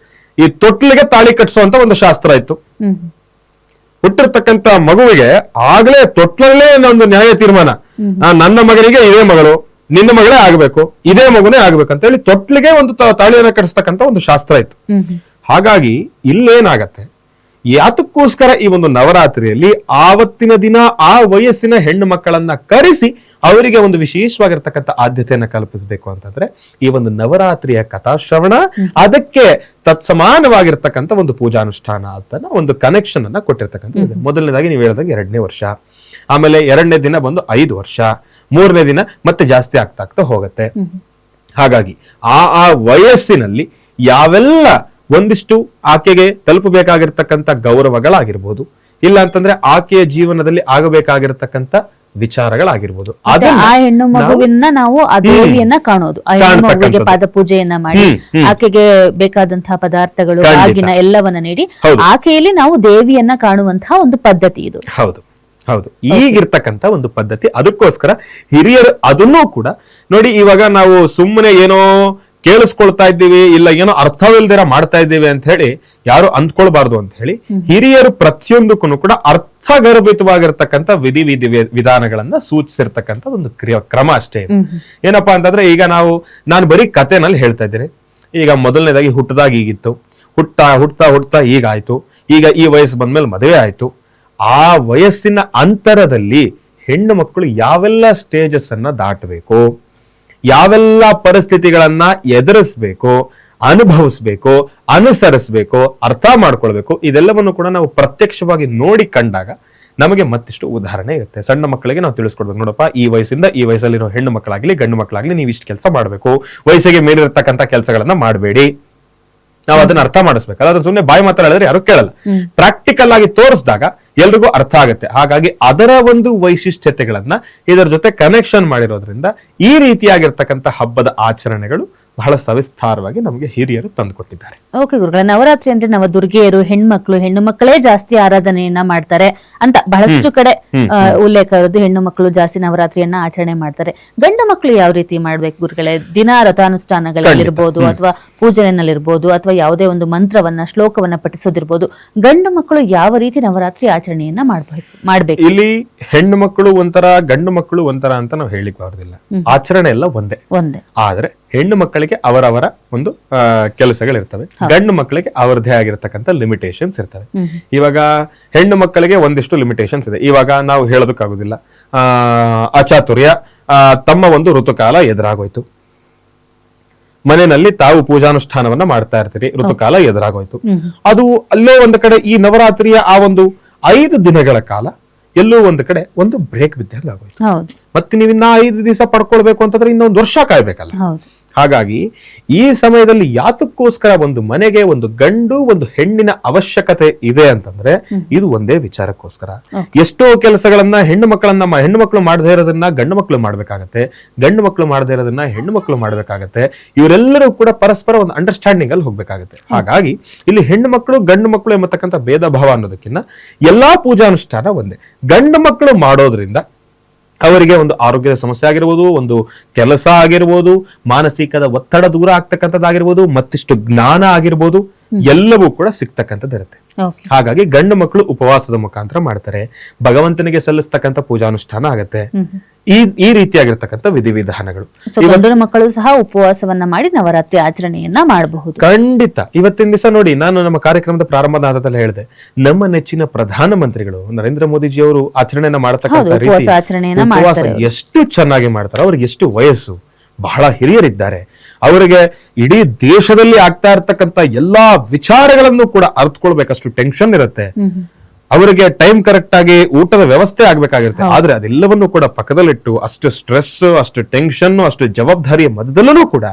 ಈ ತೊಟ್ಲಿಗೆ ತಾಳಿ ಕಟ್ಟಿಸುವಂತ ಒಂದು ಶಾಸ್ತ್ರ ಇತ್ತು. ಹುಟ್ಟಿರ್ತಕ್ಕಂಥ ಮಗುವಿಗೆ ಆಗ್ಲೇ ತೊಟ್ಲಲ್ಲೇ ಒಂದು ನ್ಯಾಯ ತೀರ್ಮಾನ, ನನ್ನ ಮಗನಿಗೆ ಇದೇ ಮಗಳು, ನಿನ್ನ ಮಗಳೇ ಆಗ್ಬೇಕು, ಇದೇ ಮಗುನೇ ಆಗ್ಬೇಕಂತ ಹೇಳಿ ತೊಟ್ಲಿಗೆ ಒಂದು ತಾಳಿಯನ್ನ ಕಟ್ಟಿಸ್ತಕ್ಕಂಥ ಒಂದು ಶಾಸ್ತ್ರ ಇತ್ತು. ಹಾಗಾಗಿ ಇಲ್ಲೇನಾಗತ್ತೆ, ಯಾತಕ್ಕೋಸ್ಕರ ಈ ಒಂದು ನವರಾತ್ರಿಯಲ್ಲಿ ಆವತ್ತಿನ ದಿನ ಆ ವಯಸ್ಸಿನ ಹೆಣ್ಣು ಮಕ್ಕಳನ್ನ ಕರೆಸಿ ಅವರಿಗೆ ಒಂದು ವಿಶೇಷವಾಗಿರ್ತಕ್ಕಂಥ ಆದ್ಯತೆಯನ್ನ ಕಲ್ಪಿಸಬೇಕು ಅಂತಂದ್ರೆ ಈ ಒಂದು ನವರಾತ್ರಿಯ ಕಥಾಶ್ರವಣ, ಅದಕ್ಕೆ ತತ್ಸಮಾನವಾಗಿರ್ತಕ್ಕಂಥ ಒಂದು ಪೂಜಾನುಷ್ಠಾನ ಅಂತ ಒಂದು ಕನೆಕ್ಷನ್ ಅನ್ನ ಕೊಟ್ಟಿರ್ತಕ್ಕಂಥ. ಮೊದಲನೇದಾಗಿ ನೀವು ಹೇಳಿದಾಗ 2ನೇ ವರ್ಷ, ಆಮೇಲೆ 2ನೇ ದಿನ ಬಂದು 5 ವರ್ಷ, 3ನೇ ದಿನ ಮತ್ತೆ ಜಾಸ್ತಿ ಆಗ್ತಾ ಹೋಗುತ್ತೆ. ಹಾಗಾಗಿ ಆ ವಯಸ್ಸಿನಲ್ಲಿ ಯಾವೆಲ್ಲ ಒಂದಿಷ್ಟು ಆಕೆಗೆ ತಲುಪಬೇಕಾಗಿರ್ತಕ್ಕಂಥ ಗೌರವಗಳಾಗಿರ್ಬೋದು, ಇಲ್ಲ ಅಂತಂದ್ರೆ ಆಕೆಯ ಜೀವನದಲ್ಲಿ ಆಗಬೇಕಾಗಿರ್ತಕ್ಕಂಥ ವಿಚಾರಗಳಾಗಿರ್ಬೋದು, ಆ ಹೆಣ್ಣು ಮಗುವಿನ ನಾವು ಆ ದೇವಿಯನ್ನ ಕಾಣೋದು, ಆ ಹೆಣ್ಣು ಮಗುವಿಗೆ ಪಾದ ಪೂಜೆಯನ್ನ ಮಾಡಿ ಆಕೆಗೆ ಬೇಕಾದಂತಹ ಪದಾರ್ಥಗಳು ಆಗಿನ ಎಲ್ಲವನ್ನ ನೀಡಿ ಆಕೆಯಲ್ಲಿ ನಾವು ದೇವಿಯನ್ನ ಕಾಣುವಂತಹ ಒಂದು ಪದ್ಧತಿ ಇದು. ಹೌದು ಹೌದು, ಈಗಿರ್ತಕ್ಕಂಥ ಒಂದು ಪದ್ಧತಿ. ಅದಕ್ಕೋಸ್ಕರ ಹಿರಿಯರು ಅದನ್ನೂ ಕೂಡ ನೋಡಿ, ಇವಾಗ ನಾವು ಸುಮ್ಮನೆ ಏನೋ ಕೇಳಿಸ್ಕೊಳ್ತಾ ಇದ್ದೀವಿ, ಇಲ್ಲ ಏನೋ ಅರ್ಥವಿಲ್ದಿರ ಮಾಡ್ತಾ ಇದ್ದೀವಿ ಅಂತ ಹೇಳಿ ಯಾರು ಅಂದ್ಕೊಳ್ಬಾರ್ದು ಅಂತ ಹೇಳಿ ಹಿರಿಯರು ಪ್ರತಿಯೊಂದಕ್ಕೂ ಕೂಡ ಅರ್ಥಗರ್ಭಿತವಾಗಿರ್ತಕ್ಕಂಥ ವಿಧಾನಗಳನ್ನ ಸೂಚಿಸಿರ್ತಕ್ಕಂಥ ಒಂದು ಕ್ರಮ ಅಷ್ಟೇ. ಏನಪ್ಪಾ ಅಂತಂದ್ರೆ, ಈಗ ನಾನು ಬರೀ ಕಥೆನಲ್ಲಿ ಹೇಳ್ತಾ ಇದ್ದೇನೆ. ಈಗ ಮೊದಲನೇದಾಗಿ ಹುಟ್ಟದಾಗ ಈಗಿತ್ತು, ಹುಟ್ತಾ ಈಗಾಯ್ತು, ಈಗ ಈ ವಯಸ್ಸು ಬಂದ್ಮೇಲೆ ಮದುವೆ ಆಯ್ತು. ಆ ವಯಸ್ಸಿನ ಅಂತರದಲ್ಲಿ ಹೆಣ್ಣು ಮಕ್ಕಳು ಯಾವೆಲ್ಲ ಸ್ಟೇಜಸ್ ಅನ್ನ ದಾಟಬೇಕು, ಯಾವೆಲ್ಲ ಪರಿಸ್ಥಿತಿಗಳನ್ನ ಎದುರಿಸ್ಬೇಕು, ಅನುಭವಿಸ್ಬೇಕು, ಅನುಸರಿಸಬೇಕು, ಅರ್ಥ ಮಾಡ್ಕೊಳ್ಬೇಕು, ಇದೆಲ್ಲವನ್ನು ಕೂಡ ನಾವು ಪ್ರತ್ಯಕ್ಷವಾಗಿ ನೋಡಿ ಕಂಡಾಗ ನಮಗೆ ಮತ್ತಿಷ್ಟು ಉದಾಹರಣೆ ಇರುತ್ತೆ. ಸಣ್ಣ ಮಕ್ಕಳಿಗೆ ನಾವು ತಿಳಿಸ್ಕೊಡ್ಬೇಕು, ನೋಡಪ್ಪ ಈ ವಯಸ್ಸಿಂದ ಈ ವಯಸ್ಸಲ್ಲಿರೋ ಹೆಣ್ಣು ಮಕ್ಕಳಾಗ್ಲಿ ಗಂಡು ಮಕ್ಕಳಾಗ್ಲಿ ನೀವು ಇಷ್ಟು ಕೆಲಸ ಮಾಡಬೇಕು, ವಯಸ್ಸಿಗೆ ಮೇಲಿರತಕ್ಕಂಥ ಕೆಲಸಗಳನ್ನ ಮಾಡಬೇಡಿ, ನಾವು ಅದನ್ನ ಅರ್ಥ ಮಾಡಿಸ್ಬೇಕಲ್ಲ. ಅದನ್ನ ಸುಮ್ಮನೆ ಬಾಯಿ ಮಾತ್ರ ಹೇಳಿದ್ರೆ ಯಾರು ಕೇಳಲ್ಲ. ಪ್ರಾಕ್ಟಿಕಲ್ ಆಗಿ ತೋರಿಸಿದಾಗ ಎಲ್ರಿಗೂ ಅರ್ಥ ಆಗುತ್ತೆ. ಹಾಗಾಗಿ ಅದರ ಒಂದು ವೈಶಿಷ್ಟ್ಯತೆಗಳನ್ನ ಇದರ ಜೊತೆ ಕನೆಕ್ಷನ್ ಮಾಡಿರೋದ್ರಿಂದ ಈ ರೀತಿಯಾಗಿರ್ತಕ್ಕಂಥ ಹಬ್ಬದ ಆಚರಣೆಗಳು ಬಹಳ ಸವಿಸ್ತಾರವಾಗಿ ನಮಗೆ ಹಿರಿಯರು ತಂದುಕೊಟ್ಟಿದ್ದಾರೆ. ಓಕೆ ಗುರುಗಳೇ, ನವರಾತ್ರಿ ಅಂದ್ರೆ ನವದುರ್ಗೆಯರು ಹೆಣ್ಣು ಮಕ್ಕಳೇ ಜಾಸ್ತಿ ಆರಾಧನೆಯನ್ನ ಮಾಡ್ತಾರೆ ಅಂತ ಬಹಳಷ್ಟು ಕಡೆ ಉಲ್ಲೇಖ ಇರೋದು. ಹೆಣ್ಣು ಮಕ್ಕಳು ಜಾಸ್ತಿ ನವರಾತ್ರಿಯನ್ನ ಆಚರಣೆ ಮಾಡ್ತಾರೆ. ಗಂಡು ಮಕ್ಕಳು ಯಾವ ರೀತಿ ಮಾಡ್ಬೇಕು ಗುರುಗಳೇ? ದಿನ ರಥಾನುಷ್ಠಾನಗಳಲ್ಲಿರ್ಬೋದು ಅಥವಾ ಪೂಜೆನಲ್ಲಿರ್ಬೋದು ಅಥವಾ ಯಾವುದೇ ಒಂದು ಮಂತ್ರವನ್ನ ಶ್ಲೋಕವನ್ನ ಪಠಿಸೋದಿರ್ಬೋದು, ಗಂಡು ಮಕ್ಕಳು ಯಾವ ರೀತಿ ನವರಾತ್ರಿ ಆಚರಣೆಯನ್ನ ಮಾಡ್ಬೇಕು? ಇಲ್ಲಿ ಹೆಣ್ಣು ಮಕ್ಕಳು ಒಂಥರ ಗಂಡು ಮಕ್ಕಳು ಒಂಥರ ಅಂತ ನಾವು ಹೇಳಿಕ್ ಬರೋದಿಲ್ಲ. ಆಚರಣೆ ಎಲ್ಲ ಒಂದೇ. ಆದ್ರೆ ಹೆಣ್ಣು ಮಕ್ಕಳಿಗೆ ಅವರವರ ಒಂದು ಕೆಲಸಗಳಿರ್ತವೆ, ಗಂಡು ಮಕ್ಕಳಿಗೆ ಅವರದೇ ಆಗಿರತಕ್ಕಂಥ ಲಿಮಿಟೇಷನ್ಸ್ ಇರ್ತವೆ. ಇವಾಗ ಹೆಣ್ಣು ಮಕ್ಕಳಿಗೆ ಒಂದಿಷ್ಟು ಲಿಮಿಟೇಷನ್ಸ್ ಇದೆ. ಇವಾಗ ನಾವು ಹೇಳೋದಕ್ಕಾಗುದಿಲ್ಲ, ಅಚಾತುರ್ಯ, ತಮ್ಮ ಒಂದು ಋತುಕಾಲ ಎದುರಾಗೋಯ್ತು, ಮನೆಯಲ್ಲಿ ತಾವು ಪೂಜಾನುಷ್ಠಾನವನ್ನ ಮಾಡ್ತಾ ಇರ್ತೀರಿ, ಋತುಕಾಲ ಎದುರಾಗೋಯ್ತು. ಅದು ಅಲ್ಲೋ ಒಂದು ಕಡೆ ಈ ನವರಾತ್ರಿಯ ಆ ಒಂದು 5 ದಿನಗಳ ಕಾಲ ಎಲ್ಲೋ ಒಂದು ಕಡೆ ಒಂದು ಬ್ರೇಕ್ ಬಿದ್ದಂಗೆ ಆಗೋಯ್ತು. ಮತ್ತೆ ನೀವು ಇನ್ನ 5 ದಿವಸ ಪಡ್ಕೊಳ್ಬೇಕು ಅಂತಂದ್ರೆ ಇನ್ನೊಂದು ವರ್ಷ ಕಾಯ್ಬೇಕಲ್ಲ. ಹಾಗಾಗಿ ಈ ಸಮಯದಲ್ಲಿ ಯಾತಕ್ಕೋಸ್ಕರ ಒಂದು ಮನೆಗೆ ಒಂದು ಗಂಡು ಒಂದು ಹೆಣ್ಣಿನ ಅವಶ್ಯಕತೆ ಇದೆ ಅಂತಂದ್ರೆ ಇದು ಒಂದೇ ವಿಚಾರಕ್ಕೋಸ್ಕರ. ಎಷ್ಟೋ ಕೆಲಸಗಳನ್ನ ಹೆಣ್ಣು ಮಕ್ಕಳು ಮಾಡದೇ ಇರೋದನ್ನ ಗಂಡು ಮಕ್ಕಳು ಮಾಡ್ಬೇಕಾಗತ್ತೆ, ಗಂಡು ಮಕ್ಕಳು ಮಾಡದೇ ಇರೋದನ್ನ ಹೆಣ್ಣು ಮಕ್ಕಳು ಮಾಡ್ಬೇಕಾಗತ್ತೆ. ಇವರೆಲ್ಲರೂ ಕೂಡ ಪರಸ್ಪರ ಒಂದು ಅಂಡರ್ಸ್ಟ್ಯಾಂಡಿಂಗ್ ಅಲ್ಲಿ ಹೋಗ್ಬೇಕಾಗತ್ತೆ. ಹಾಗಾಗಿ ಇಲ್ಲಿ ಹೆಣ್ಣು ಮಕ್ಕಳು ಗಂಡು ಮಕ್ಕಳು ಎಂಬತಕ್ಕಂಥ ಭೇದ ಭಾವ ಅನ್ನೋದಕ್ಕಿಂತ ಎಲ್ಲಾ ಪೂಜಾನುಷ್ಠಾನ ಒಂದೇ. ಗಂಡು ಮಕ್ಕಳು ಮಾಡೋದ್ರಿಂದ ಅವರಿಗೆ ಒಂದು ಆರೋಗ್ಯದ ಸಮಸ್ಯೆ ಆಗಿರ್ಬೋದು, ಒಂದು ಕೆಲಸ ಆಗಿರ್ಬೋದು, ಮಾನಸಿಕದ ಒತ್ತಡ ದೂರ ಆಗ್ತಕ್ಕಂಥದ್ದಾಗಿರ್ಬೋದು, ಮತ್ತಿಷ್ಟು ಜ್ಞಾನ ಆಗಿರ್ಬೋದು, ಎಲ್ಲವೂ ಕೂಡ ಸಿಗ್ತಕ್ಕಂಥದ್ದು ಇರುತ್ತೆ. ಹಾಗಾಗಿ ಗಂಡು ಮಕ್ಕಳು ಉಪವಾಸದ ಮುಖಾಂತರ ಮಾಡ್ತಾರೆ, ಭಗವಂತನಿಗೆ ಸಲ್ಲಿಸ್ತಕ್ಕಂಥ ಪೂಜಾನುಷ್ಠಾನ ಆಗತ್ತೆ. ಈ ರೀತಿಯಾಗಿರ್ತಕ್ಕಂಥ ವಿಧಿವಿಧಾನಗಳು. ಗಂಡು ಮಕ್ಕಳು ಸಹ ಉಪವಾಸವನ್ನ ಮಾಡಿ ನವರಾತ್ರಿ ಆಚರಣೆಯನ್ನ ಮಾಡಬಹುದು. ಖಂಡಿತ. ಇವತ್ತಿನ ದಿವಸ ನೋಡಿ, ನಾನು ನಮ್ಮ ಕಾರ್ಯಕ್ರಮದ ಪ್ರಾರಂಭದ ಹಂತದಲ್ಲಿ ಹೇಳಿದೆ, ನಮ್ಮ ನೆಚ್ಚಿನ ಪ್ರಧಾನಮಂತ್ರಿಗಳು ನರೇಂದ್ರ ಮೋದಿಜಿ ಅವರು ಆಚರಣೆಯನ್ನ ಮಾಡತಕ್ಕಂಥ ರೀತಿ ಎಷ್ಟು ಚೆನ್ನಾಗಿ ಮಾಡ್ತಾರೆ. ಅವ್ರಿಗೆ ಎಷ್ಟು ವಯಸ್ಸು, ಬಹಳ ಹಿರಿಯರಿದ್ದಾರೆ. ಅವರಿಗೆ ಇಡೀ ದೇಶದಲ್ಲಿ ಆಗ್ತಾ ಇರ್ತಕ್ಕಂಥ ಎಲ್ಲಾ ವಿಚಾರಗಳನ್ನು ಕೂಡ ಅರ್ಥಕೊಳ್ಬೇಕಷ್ಟು ಟೆನ್ಷನ್ ಇರುತ್ತೆ. ಅವರಿಗೆ ಟೈಮ್ ಕರೆಕ್ಟ್ ಆಗಿ ಊಟದ ವ್ಯವಸ್ಥೆ ಆಗ್ಬೇಕಾಗಿರುತ್ತೆ. ಆದ್ರೆ ಅದೆಲ್ಲವನ್ನು ಕೂಡ ಪಕ್ಕದಲ್ಲಿಟ್ಟು ಅಷ್ಟು ಸ್ಟ್ರೆಸ್, ಅಷ್ಟು ಟೆನ್ಷನ್, ಅಷ್ಟು ಜವಾಬ್ದಾರಿಯ ಮಧ್ಯದಲ್ಲೂ ಕೂಡ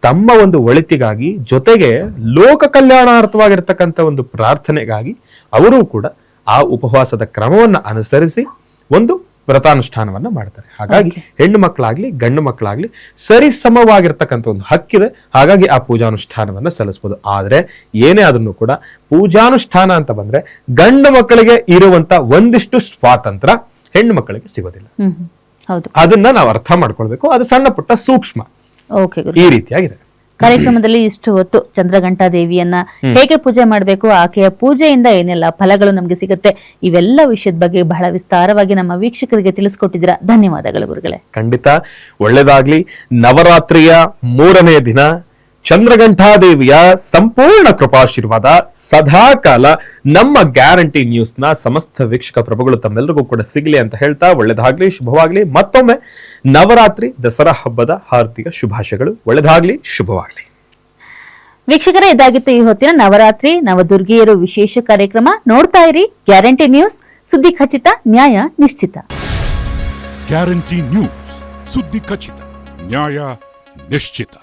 ತಮ್ಮ ಒಂದು ಒಳಿತಿಗಾಗಿ, ಜೊತೆಗೆ ಲೋಕ ಕಲ್ಯಾಣಾರ್ಥವಾಗಿರ್ತಕ್ಕಂಥ ಒಂದು ಪ್ರಾರ್ಥನೆಗಾಗಿ ಅವರು ಕೂಡ ಆ ಉಪವಾಸದ ಕ್ರಮವನ್ನ ಅನುಸರಿಸಿ ಒಂದು ವ್ರತಾನುಷ್ಠಾನವನ್ನ ಮಾಡ್ತಾರೆ. ಹಾಗಾಗಿ ಹೆಣ್ಣು ಮಕ್ಕಳಾಗ್ಲಿ ಗಂಡು ಮಕ್ಕಳಾಗ್ಲಿ ಸರಿ ಸಮವಾಗಿರ್ತಕ್ಕಂಥ ಒಂದು ಹಕ್ಕಿದೆ. ಹಾಗಾಗಿ ಆ ಪೂಜಾನುಷ್ಠಾನವನ್ನ ಸಲ್ಲಿಸಬಹುದು. ಆದ್ರೆ ಏನೇ ಆದ್ರೂ ಕೂಡ ಪೂಜಾನುಷ್ಠಾನ ಅಂತ ಬಂದ್ರೆ ಗಂಡು ಮಕ್ಕಳಿಗೆ ಇರುವಂತ ಒಂದಿಷ್ಟು ಸ್ವಾತಂತ್ರ್ಯ ಹೆಣ್ಣು ಮಕ್ಕಳಿಗೆ ಸಿಗೋದಿಲ್ಲ. ಅದನ್ನ ನಾವು ಅರ್ಥ ಮಾಡ್ಕೊಳ್ಬೇಕು. ಅದು ಸಣ್ಣ ಪುಟ್ಟ ಸೂಕ್ಷ್ಮ ಈ ರೀತಿಯಾಗಿದೆ. ಕಾರ್ಯಕ್ರಮದಲ್ಲಿ ಇಷ್ಟು ಹೊತ್ತು ಚಂದ್ರಘಂಟಾ ದೇವಿಯನ್ನ ಹೇಗೆ ಪೂಜೆ ಮಾಡಬೇಕು, ಆಕೆಯ ಪೂಜೆಯಿಂದ ಏನೆಲ್ಲ ಫಲಗಳು ನಮ್ಗೆ ಸಿಗುತ್ತೆ, ಇವೆಲ್ಲ ವಿಷಯದ ಬಗ್ಗೆ ಬಹಳ ವಿಸ್ತಾರವಾಗಿ ನಮ್ಮ ವೀಕ್ಷಕರಿಗೆ ತಿಳಿಸ್ಕೊಟ್ಟಿದ್ದೀರಾ. ಧನ್ಯವಾದಗಳು ಗುರುಗಳೇ. ಖಂಡಿತ ಒಳ್ಳೆದಾಗ್ಲಿ. ನವರಾತ್ರಿಯ 3ನೇ ದಿನ ಚಂದ್ರಘಂಟಾದೇವಿಯ ಸಂಪೂರ್ಣ ಕೃಪಾಶೀರ್ವಾದ ಸದಾಕಾಲ ನಮ್ಮ ಗ್ಯಾರಂಟಿ ನ್ಯೂಸ್ ನ ಸಮಸ್ತ ವೀಕ್ಷಕ ಪ್ರಭುಗಳು ತಮ್ಮೆಲ್ಲರಿಗೂ ಕೂಡ ಸಿಗಲಿ ಅಂತ ಹೇಳ್ತಾ ಒಳ್ಳೆದಾಗ್ಲಿ, ಶುಭವಾಗ್ಲಿ. ಮತ್ತೊಮ್ಮೆ ನವರಾತ್ರಿ ದಸರಾ ಹಬ್ಬದ ಹಾರ್ದಿಕ ಶುಭಾಶಯಗಳು. ಒಳ್ಳೆದಾಗ್ಲಿ, ಶುಭವಾಗ್ಲಿ. ವೀಕ್ಷಕರೇ, ಇದಾಗಿತ್ತು ಈ ಹೊತ್ತಿನ ನವರಾತ್ರಿ ನವದುರ್ಗಿಯರು ವಿಶೇಷ ಕಾರ್ಯಕ್ರಮ. ನೋಡ್ತಾ ಇರಿ ಗ್ಯಾರಂಟಿ ನ್ಯೂಸ್, ಸುದ್ದಿ ಖಚಿತ, ನ್ಯಾಯ ನಿಶ್ಚಿತ. ಗ್ಯಾರಂಟಿ ನ್ಯೂಸ್, ಸುದ್ದಿ ಖಚಿತ, ನ್ಯಾಯ ನಿಶ್ಚಿತ.